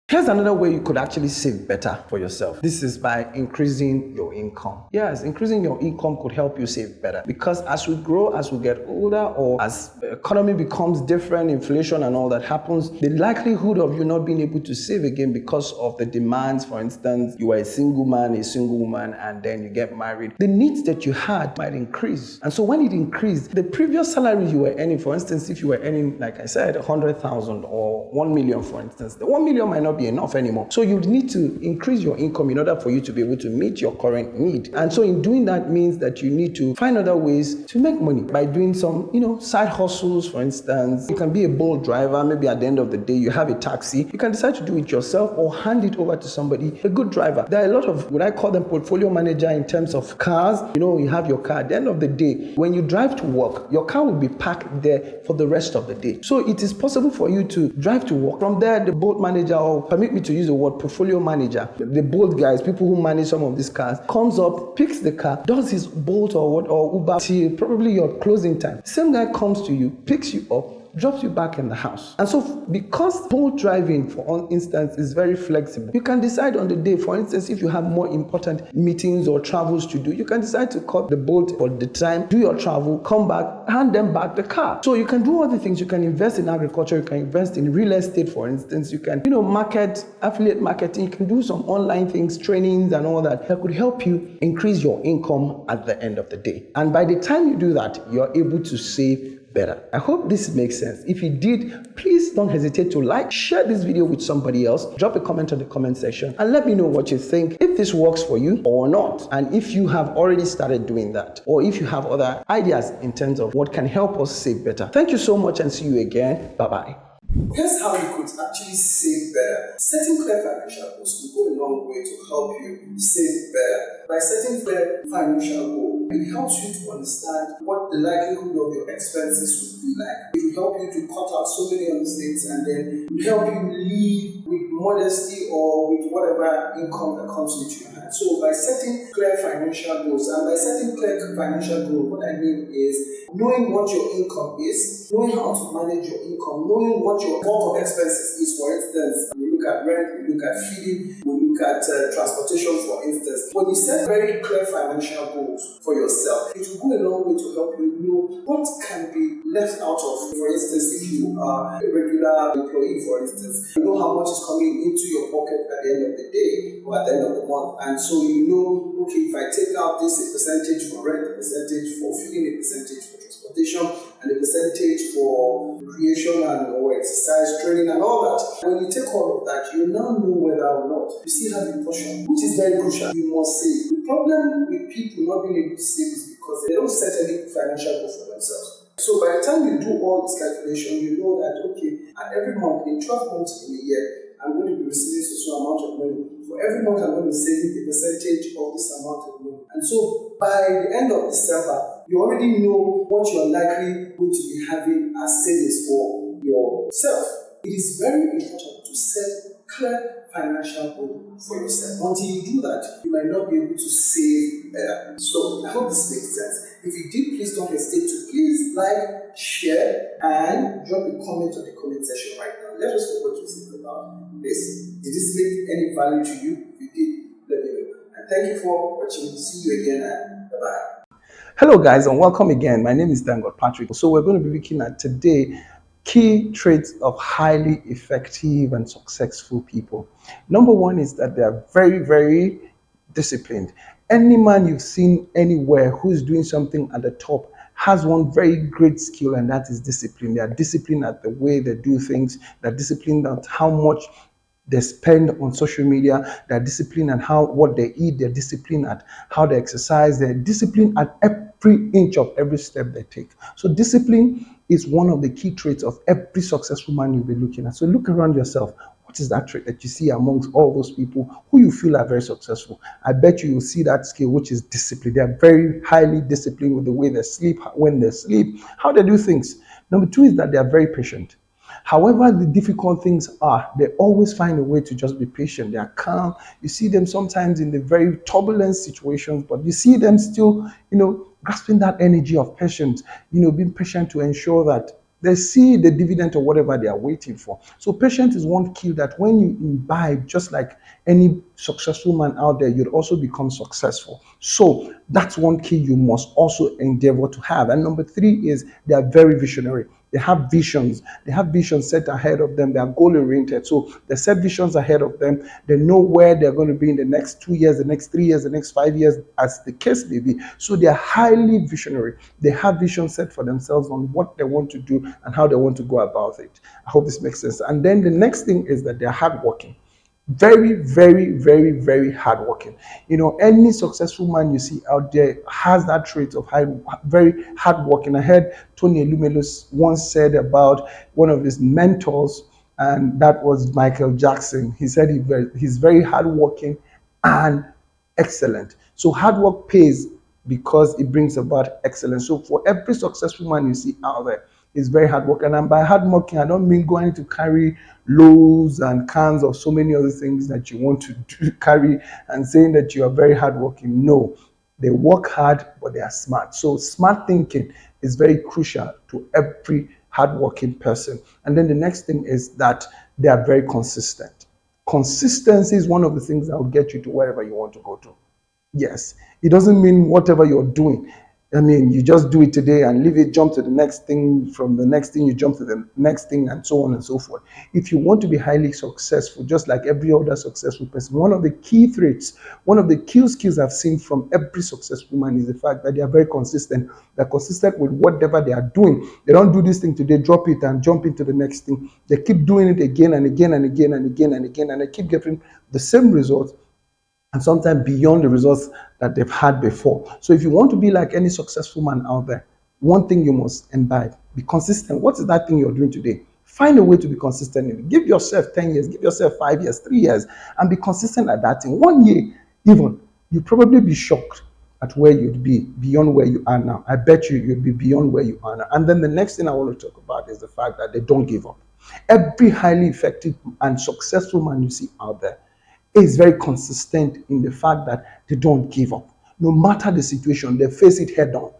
Here's another way you could actually save better for yourself. This is by increasing your income. Yes, increasing your income could help you save better, because as we grow, as we get older, or as the economy becomes different, inflation and all that happens, the likelihood of you not being able to save again because of the demands, for instance, you are a single man, a single woman, and then you get married, the needs that you had might increase. And so when it increased, the previous salary you were earning, for instance, if you were earning, like I said, 100,000 or 1 million, for instance, the 1 million might not be enough anymore. So you need to increase your income in order for you to be able to meet your current need. And so in doing that means that you need to find other ways to make money by doing some, side hustles, for instance. You can be a bold driver. Maybe at the end of the day, you have a taxi. You can decide to do it yourself or hand it over to somebody, a good driver. There are a lot of, what I call them, portfolio manager in terms of cars. You have your car. At the end of the day, when you drive to work, your car will be parked there for the rest of the day. So it is possible for you to drive to work. From there, the boat manager, or permit me to use the word portfolio manager, the bold guys, people who manage some of these cars, comes up, picks the car, does his Bolt or Uber till probably your closing time. Same guy comes to you, picks you up, drops you back in the house. And so because boat driving, for instance, is very flexible, you can decide on the day, for instance, if you have more important meetings or travels to do, you can decide to cut the boat for the time, do your travel, come back, hand them back the car. So you can do other things. You can invest in agriculture, you can invest in real estate, for instance, you can, market, affiliate marketing, you can do some online things, trainings and all that could help you increase your income at the end of the day. And by the time you do that, you're able to save better. I hope this makes sense. If it did, please don't hesitate to like, share this video with somebody else, drop a comment on the comment section, and let me know what you think, if this works for you or not, and if you have already started doing that, or if you have other ideas in terms of what can help us save better. Thank you so much and see you again. Bye-bye.
Here's how you could actually save better. Setting clear financial goals will go a long way to help you save better. By setting clear financial goals, it helps you to understand what the likelihood of your expenses would be like. It will help you to cut out so many other things, and then it will help you live with modesty or with whatever income that comes into your hand. So by setting clear financial goals, and by setting clear financial goals, what I mean is knowing what your income is, knowing how to manage your income, knowing what your bulk of expenses is. For instance, we look at rent, we look at feeding, we look at transportation, for instance. When you set very clear financial goals for yourself, it will go a long way to help you know what can be left out of. For instance, if you are a regular employee, for instance, you know how much is coming into your pocket at the end of the day or at the end of the month. And so you know, okay, if I take out this, a percentage for rent, a percentage for feeding, a percentage for transportation, and a percentage for recreation and or exercise training and all that. When you take all of that, you now know whether or not you still have a portion, which is very crucial. You must save. The problem with people not being able to save is because they don't set any financial goal for themselves. So by the time you do all this calculation, you know that, okay, at every month, in 12 months in a year, I'm going to be receiving so amount of money. For every month, I'm going to be saving a percentage of this amount of money. And so by the end of December, you already know what you're likely going to be having as savings for yourself. It is very important to set clear financial goals for yourself. Until you do that, you might not be able to save better. So I hope this makes sense. If you did, please don't hesitate to please like, share, and drop a comment on the comment section right now. Let us know what you think about this. Did this make any value to you? If you did, let me know. And thank you for watching. See you again, and bye-bye.
Hello guys, and welcome again. My name is Thankgod Patrick. So we're going to be looking at today key traits of highly effective and successful people. Number one is that they are very, very disciplined. Any man you've seen anywhere who's doing something at the top has one very great skill, and that is discipline. They are disciplined at the way they do things. They're disciplined at how much they spend on social media. They're disciplined at what they eat. They're disciplined at how they exercise. They're disciplined at every inch of every step they take. So discipline is one of the key traits of every successful man you'll be looking at. So look around yourself. What is that trait that you see amongst all those people who you feel are very successful? I bet you will see that skill, which is discipline. They are very highly disciplined with the way they sleep, when they sleep, how they do things. Number two is that they are very patient. However the difficult things are, they always find a way to just be patient. They are calm. You see them sometimes in the very turbulent situations, but you see them still, grasping that energy of patience, being patient to ensure that They see the dividend or whatever they are waiting for. So patience is one key that when you imbibe, just like any successful man out there, you'd also become successful. So that's one key you must also endeavor to have. And number 3 is they are very visionary. They have visions. They have visions set ahead of them. They are goal oriented. So they set visions ahead of them. They know where they're going to be in the next 2 years, the next 3 years, the next 5 years, as the case may be. So they are highly visionary. They have visions set for themselves on what they want to do and how they want to go about it. I hope this makes sense. And then the next thing is that they're hardworking. Very, very, very, very hardworking. Any successful man you see out there has that trait of very hardworking. I heard Tony Elumelu once said about one of his mentors, and that was Michael Jackson. He said he's very hardworking and excellent. So hard work pays because it brings about excellence. So for every successful man you see out there, is very hardworking. And by hardworking, I don't mean going to carry loads and cans of so many other things that you want to carry and saying that you are very hardworking. No, they work hard, but they are smart. So smart thinking is very crucial to every hardworking person. And then the next thing is that they are very consistent. Consistency is one of the things that will get you to wherever you want to go to. Yes, it doesn't mean whatever you're doing. You just do it today and leave it, jump to the next thing, from the next thing you jump to the next thing, and so on and so forth. If you want to be highly successful, just like every other successful person, one of the key traits, one of the key skills I've seen from every successful man is the fact that they are very consistent. They're consistent with whatever they are doing. They don't do this thing today, drop it and jump into the next thing. They keep doing it again and again and again and again and again, and they keep getting the same results, and sometimes beyond the results that they've had before. So if you want to be like any successful man out there, one thing you must imbibe: be consistent. What is that thing you're doing today? Find a way to be consistent in it. Give yourself 10 years, give yourself 5 years, 3 years, and be consistent at that thing. 1 year, even, you'd probably be shocked at where you'd be beyond where you are now. I bet you'd be beyond where you are now. And then the next thing I want to talk about is the fact that they don't give up. Every highly effective and successful man you see out there is very consistent in the fact that they don't give up. No matter the situation, they face it head on.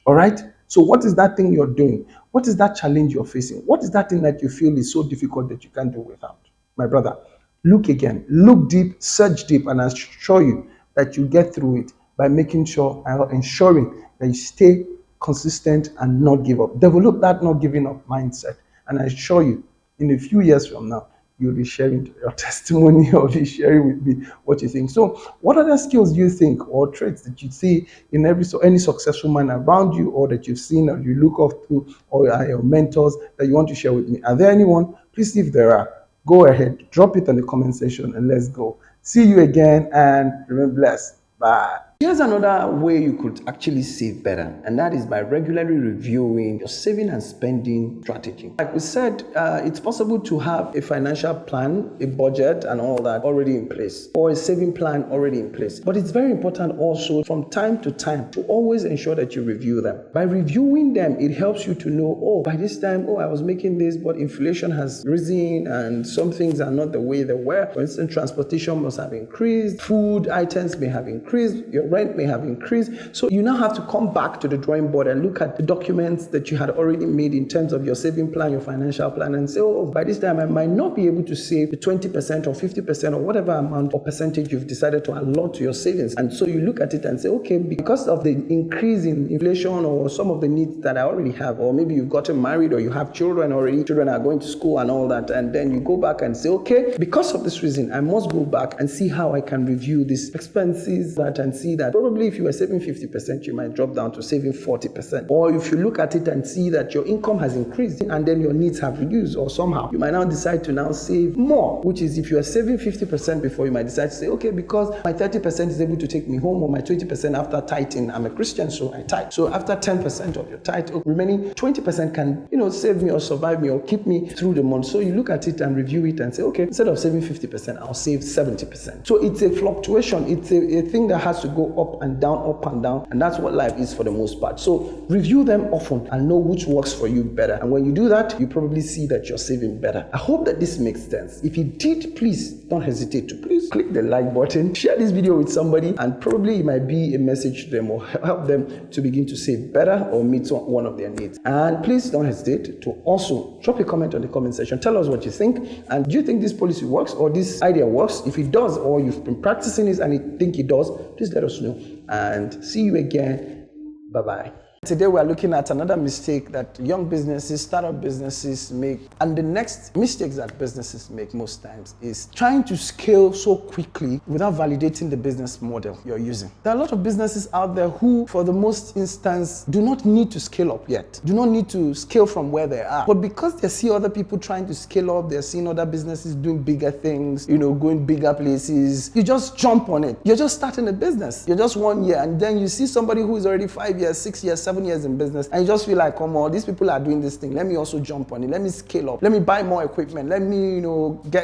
All right? So what is that thing you're doing? What is that challenge you're facing? What is that thing that you feel is so difficult that you can't do without? My brother, look again. Look deep, search deep, and I assure you that you get through it by making sure and ensuring that you stay consistent and not give up. Develop that not giving up mindset. And I assure you, in a few years from now, you'll be sharing your testimony or be sharing with me what you think. So what other skills do you think or traits that you see in any successful man around you, or that you've seen or you look up to, or are your mentors, that you want to share with me? Are there anyone? Please, if there are, go ahead, drop it in the comment section and let's go. See you again and remain blessed. Bye.
Here's another way you could actually save better, and that is by regularly reviewing your saving and spending strategy. Like we said, it's possible to have a financial plan, a budget, and all that already in place, or a saving plan already in place. But it's very important also from time to time to always ensure that you review them. By reviewing them, it helps you to know, by this time, I was making this, but inflation has risen and some things are not the way they were. For instance, transportation must have increased, food items may have increased, your rent may have increased. So you now have to come back to the drawing board and look at the documents that you had already made in terms of your saving plan, your financial plan, and say, by this time I might not be able to save the 20% or 50% or whatever amount or percentage you've decided to allot to your savings. And so you look at it and say, okay, because of the increase in inflation or some of the needs that I already have, or maybe you've gotten married or you have children already, children are going to school and all that, and then you go back and say, okay, because of this reason, I must go back and see how I can review these expenses and see that probably if you were saving 50%, you might drop down to saving 40%. Or if you look at it and see that your income has increased and then your needs have reduced, or somehow, you might now decide to now save more, which is if you are saving 50% before, you might decide to say, okay, because my 30% is able to take me home, or my 20% after tithing, I'm a Christian, so I tithe. So after 10% of your tithe, remaining 20% can, save me or survive me or keep me through the month. So you look at it and review it and say, okay, instead of saving 50%, I'll save 70%. So it's a fluctuation. It's a thing that has to go go up and down, and that's what life is for the most part. So review them often and know which works for you better. And when you do that, you probably see that you're saving better. I hope that this makes sense. If it did, please don't hesitate to please click the like button, share this video with somebody, and probably it might be a message to them or help them to begin to save better or meet one of their needs. And please don't hesitate to also drop a comment on the comment section. Tell us what you think, and do you think this policy works or this idea works? If it does, or you've been practicing it and you think it does, please let us know. And see you again. Bye-bye. Today we are looking at another mistake that young businesses, startup businesses make. And the next mistakes that businesses make most times is trying to scale so quickly without validating the business model you're using. There are a lot of businesses out there who, for the most instance, do not need to scale up yet, do not need to scale from where they are. But because they see other people trying to scale up, they're seeing other businesses doing bigger things, going bigger places, you just jump on it. You're just starting a business. You're just 1 year, and then you see somebody who is already 5 years, 6 years, 7 years in business, and you just feel like, come on, these people are doing this thing, let me also jump on it, let me scale up, let me buy more equipment, let me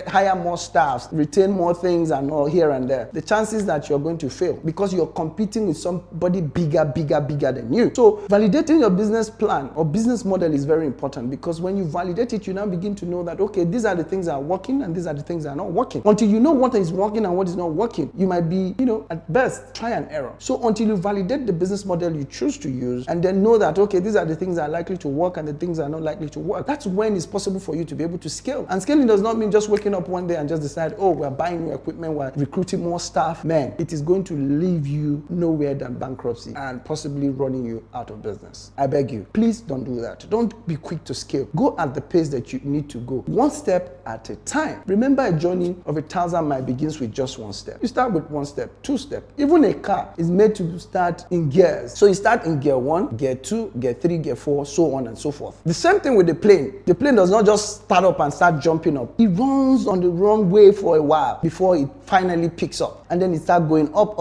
hire more staffs, retain more things and all here and there. The chances that you're going to fail because you're competing with somebody bigger than you. So validating your business plan or business model is very important, because when you validate it, you now begin to know that, okay, these are the things that are working and these are the things that are not working. Until you know what is working and what is not working, you might be, at best, try and error. So until you validate the business model you choose to use, and then know that, okay, these are the things that are likely to work and the things that are not likely to work, that's when it's possible for you to be able to scale. And scaling does not mean just waking up one day and just decide, oh, we're buying new equipment, we're recruiting more staff. Man, it is going to leave you nowhere than bankruptcy and possibly running you out of business. I beg you, please don't do that. Don't be quick to scale. Go at the pace that you need to go, one step at a time. Remember, a journey of 1,000 miles begins with just one step. You start with one step, two steps. Even a car is made to start in gears. So you start in gear 1, gear 2, gear 3, gear 4, so on and so forth. The same thing with the plane. The plane does not just start up and start jumping up. It runs on the runway for a while before it finally picks up, and then it starts going up.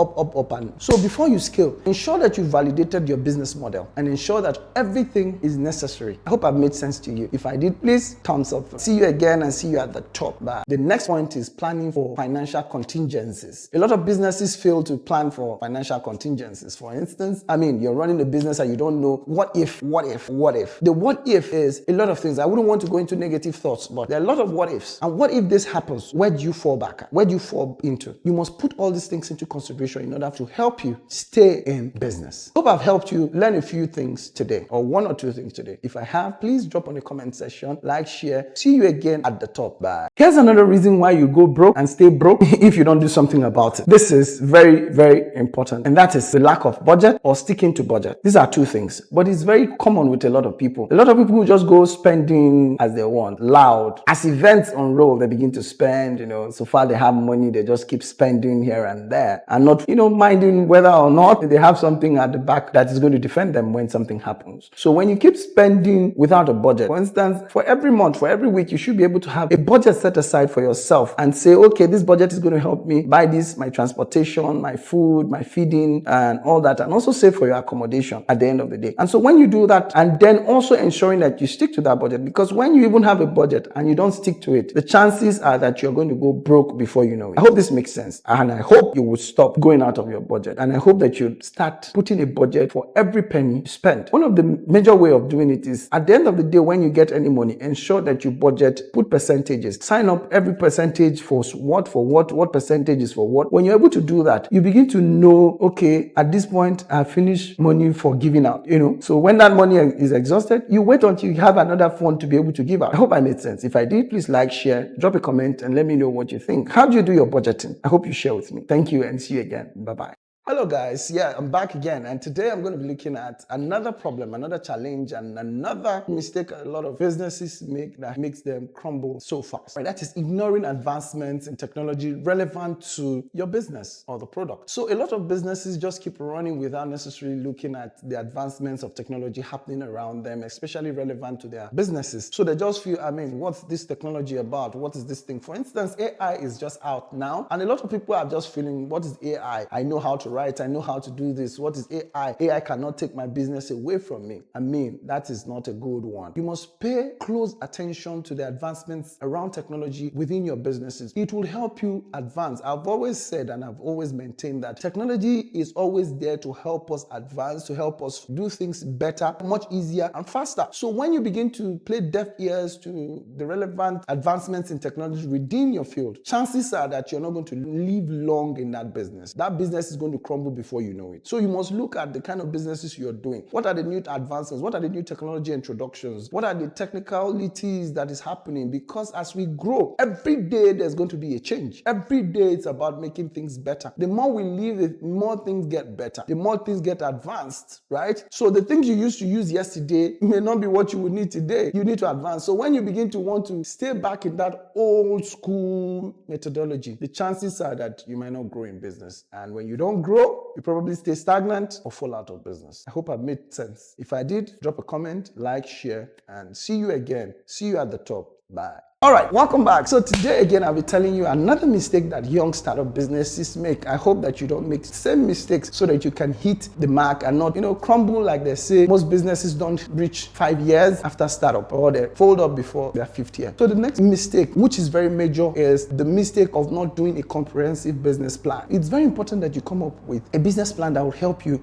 And so before you scale, ensure that you validated your business model and ensure that everything is necessary. I hope I've made sense to you. If I did, please thumbs up. See you again and see you at the top. But the next point is planning for financial contingencies. A lot of businesses fail to plan for financial contingencies. For instance, you're running a business and you don't know what if. The what if is a lot of things. I wouldn't want to go into negative thoughts, but there are a lot of what ifs. And what if this happens? Where do you fall back at? Where do you fall into? You must put all these things into consideration in order to help you stay in business. Hope I've helped you learn a few things today, or one or two things today. If I have, please drop on the comment section, like, share. See you again at the top. Bye. Here's another reason why you go broke and stay broke if you don't do something about it. This is very, very important, and that is the lack of budget or sticking to budget. These are two things, but it's very common with a lot of people. A lot of people who just go spending as they want, loud. As events unroll, they begin to spend, so far they have money, they just keep spending here and there and not, minding whether or not they have something at the back that is going to defend them when something happens. So when you keep spending without a budget, for instance, for every month, for every week, you should be able to have a budget set aside for yourself and say, okay, this budget is going to help me buy this, my transportation, my food, my feeding, and all that, and also save for your accommodation at the end of the day. And so when you do that, and then also ensuring that you stick to that budget, because when you even have a budget and you don't stick to it, the chances are that you're going to go broke before you know it. I hope this makes sense, and I hope you will stop going out of your budget, and I hope that you start putting a budget for every penny you spend. One of the major way of doing it is, at the end of the day, when you get any money, ensure that you budget, put percentages, sign up every percentage for what percentage is for what. When you're able to do that, you begin to know, okay, at this point, I finished money for giving out, So when that money is exhausted, you wait until you have another fund to be able to give out. I hope I made sense. If I did, please like, share, drop a comment, and let me know what you think. How do you do your budgeting? I hope you share with me. Thank you, and see you again. Bye-bye. Hello guys, I'm back again, and today I'm going to be looking at another problem, another challenge, and another mistake a lot of businesses make that makes them crumble so fast. Right, that is ignoring advancements in technology relevant to your business or the product. So a lot of businesses just keep running without necessarily looking at the advancements of technology happening around them, especially relevant to their businesses. So they just feel, what's this technology about? What is this thing? For instance, AI is just out now, and a lot of people are just feeling, what is AI? I know how to write. I know how to do this. What is AI? AI cannot take my business away from me. I mean, that is not a good one. You must pay close attention to the advancements around technology within your businesses. It will help you advance. I've always said and I've always maintained that technology is always there to help us advance, to help us do things better, much easier and faster. So when you begin to play deaf ears to the relevant advancements in technology within your field, chances are that you're not going to live long in that business. That business is going to crumble before you know it. So you must look at the kind of businesses you're doing. What are the new advancements? What are the new technology introductions? What are the technicalities that is happening? Because as we grow, every day there's going to be a change. Every day it's about making things better. The more we live, the more things get better. The more things get advanced, right? So the things you used to use yesterday may not be what you would need today. You need to advance. So when you begin to want to stay back in that old school methodology, the chances are that you might not grow in business. And when you don't grow, you probably stay stagnant or fall out of business. I hope I've made sense. If I did, drop a comment, like, share, and see you again. See you at the top. Bye. All right, welcome back. So today again, I'll be telling you another mistake that young startup businesses make. I hope that you don't make the same mistakes so that you can hit the mark and not, crumble like they say. Most businesses don't reach 5 years after startup, or they fold up before their 5th year. So the next mistake, which is very major, is the mistake of not doing a comprehensive business plan. It's very important that you come up with a business plan that will help you,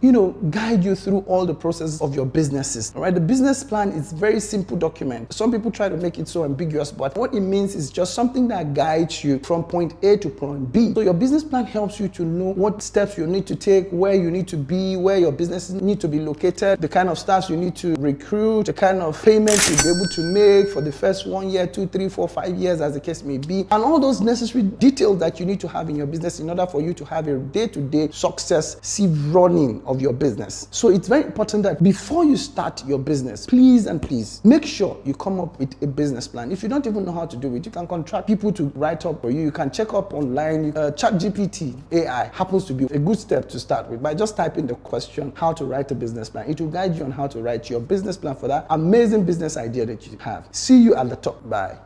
guide you through all the processes of your businesses. All right, the business plan is a very simple document. Some people try to make it so ambiguous, but what it means is just something that guides you from point A to point B. So your business plan helps you to know what steps you need to take, where you need to be, where your businesses need to be located, the kind of staff you need to recruit, the kind of payments you'll be able to make for the first 1 year, 2, 3, 4, 5 years, as the case may be, and all those necessary details that you need to have in your business in order for you to have a day-to-day successive running of your business. So it's very important that before you start your business, please make sure you come up with a business plan. If you don't even know how to do it, you can contract people to write up for you. You can check up online. ChatGPT AI happens to be a good step to start with by just typing the question, how to write a business plan. It will guide you on how to write your business plan for that amazing business idea that you have. See you at the top. Bye.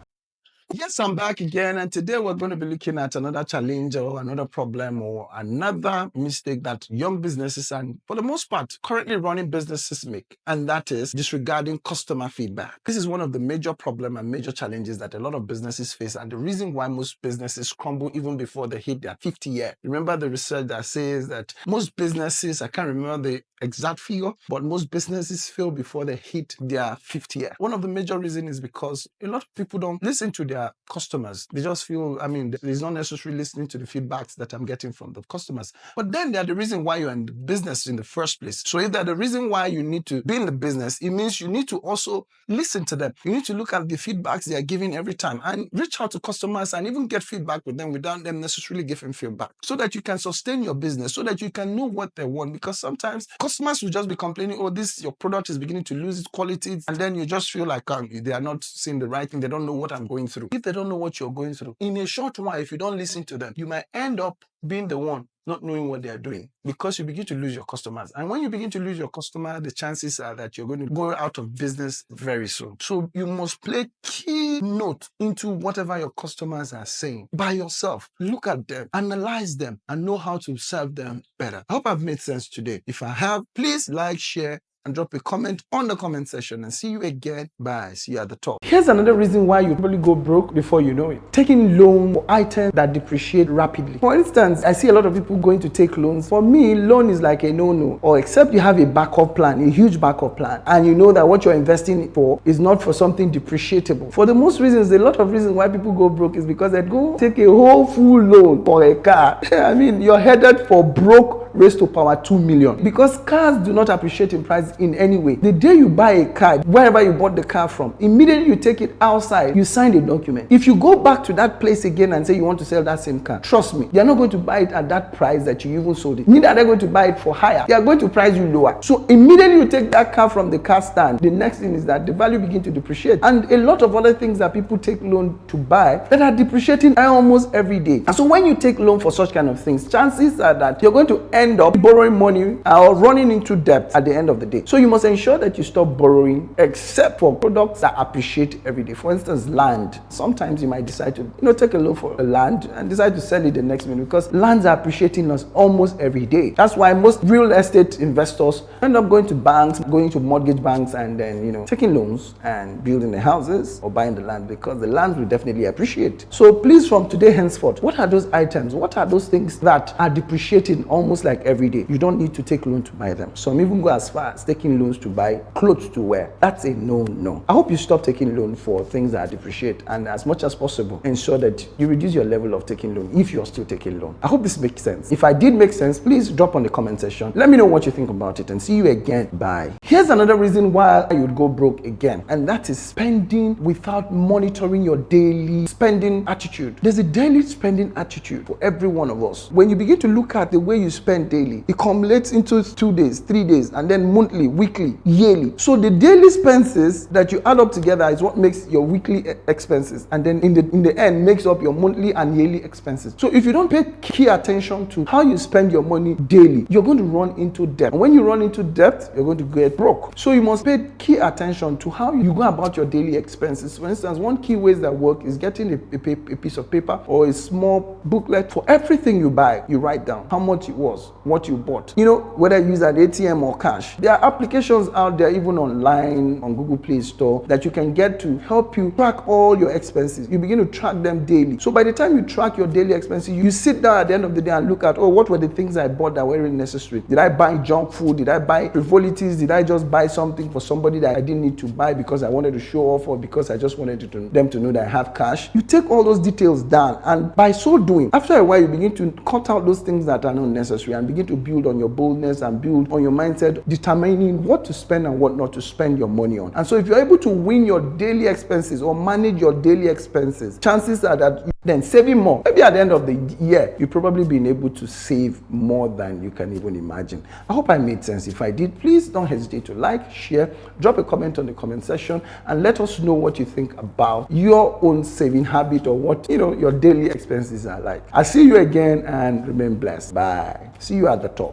Yes, I'm back again, and today we're going to be looking at another challenge or another problem or another mistake that young businesses and, for the most part, currently running businesses make, and that is disregarding customer feedback. This is one of the major problems and major challenges that a lot of businesses face, and the reason why most businesses crumble even before they hit their 50th year. Remember the research that says that most businesses, I can't remember the exact figure, but most businesses fail before they hit their 50th year. One of the major reasons is because a lot of people don't listen to their customers. They just feel, it's not necessarily listening to the feedbacks that I'm getting from the customers. But then they're the reason why you're in the business in the first place. So if they're the reason why you need to be in the business, it means you need to also listen to them. You need to look at the feedbacks they are giving every time and reach out to customers and even get feedback with them without them necessarily giving feedback, so that you can sustain your business, so that you can know what they want. Because sometimes customers will just be complaining, your product is beginning to lose its quality, and then you just feel like they are not seeing the right thing. They don't know what I'm going through. If they don't know what you're going through, in a short while, if you don't listen to them, you might end up being the one not knowing what they are doing, because you begin to lose your customers. And when you begin to lose your customer, the chances are that you're going to go out of business very soon. So you must play key note into whatever your customers are saying by yourself. Look at them, analyze them, and know how to serve them better. I hope I've made sense today. If I have, please like, share, and drop a comment on the comment section, and see you again. Bye. See you at the top. Here's another reason why you probably go broke before you know it. Taking loan for items that depreciate rapidly. For instance, I see a lot of people going to take loans. For me, loan is like a no-no, or except you have a backup plan, a huge backup plan, and you know that what you're investing for is not for something depreciable. For the most reasons, a lot of reasons why people go broke is because they go take a whole full loan for a car. You're headed for broke raised to power 2 million, because cars do not appreciate in price in any way. The day you buy a car, wherever you bought the car from, immediately you take it outside, you sign a document. If you go back to that place again and say you want to sell that same car, trust me, they're not going to buy it at that price that you even sold it. Neither are they going to buy it for higher. They are going to price you lower. So immediately you take that car from the car stand, the next thing is that the value begins to depreciate. And a lot of other things that people take loan to buy that are depreciating almost every day. And so when you take loan for such kind of things, chances are that you're going to end up borrowing money or running into debt at the end of the day. So you must ensure that you stop borrowing except for products that appreciate every day. For instance, land. Sometimes you might decide to take a loan for a land and decide to sell it the next minute because lands are appreciating us almost every day. That's why most real estate investors end up going to banks, going to mortgage banks, and then taking loans and building the houses or buying the land because the land will definitely appreciate. So please, from today henceforth, what are those items? What are those things that are depreciating almost like every day? You don't need to take loan to buy them. Some even go as far as taking loans to buy clothes to wear. That's a no. I hope you stop taking loan for things that depreciate, and as much as possible ensure that you reduce your level of taking loan if you're still taking loan. I hope this makes sense. If I did make sense, please drop on the comment section. Let me know what you think about it, and see you again. Bye. Here's another reason why you would go broke again, and that is spending without monitoring your daily spending attitude. There's a daily spending attitude for every one of us. When you begin to look at the way you spend daily, it accumulates into 2 days, 3 days, and then monthly, weekly, yearly. So the daily expenses that you add up together is what makes your weekly expenses, and then in the end makes up your monthly and yearly expenses. So if you don't pay key attention to how you spend your money daily, you're going to run into debt. And when you run into debt, you're going to get broke. So you must pay key attention to how you go about your daily expenses. For instance, one key ways that work is getting a piece of paper or a small booklet. For everything you buy, you write down how much it was, what you bought. Whether you use an ATM or cash. There are applications out there, even online, on Google Play Store, that you can get to help you track all your expenses. You begin to track them daily. So by the time you track your daily expenses, you sit down at the end of the day and look at, what were the things I bought that weren't necessary? Did I buy junk food? Did I buy frivolities? Did I just buy something for somebody that I didn't need to buy because I wanted to show off, or because I just wanted them to know that I have cash? You take all those details down, and by so doing, after a while, you begin to cut out those things that are not necessary and begin to build on your boldness and build on your mindset, determining what to spend and what not to spend your money on. And so if you're able to win your daily expenses or manage your daily expenses, chances are that then saving more. Maybe at the end of the year, you've probably been able to save more than you can even imagine. I hope I made sense. If I did, please don't hesitate to like, share, drop a comment on the comment section, and let us know what you think about your own saving habit, or what your daily expenses are like. I'll see you again, and remain blessed. Bye. See you at the top.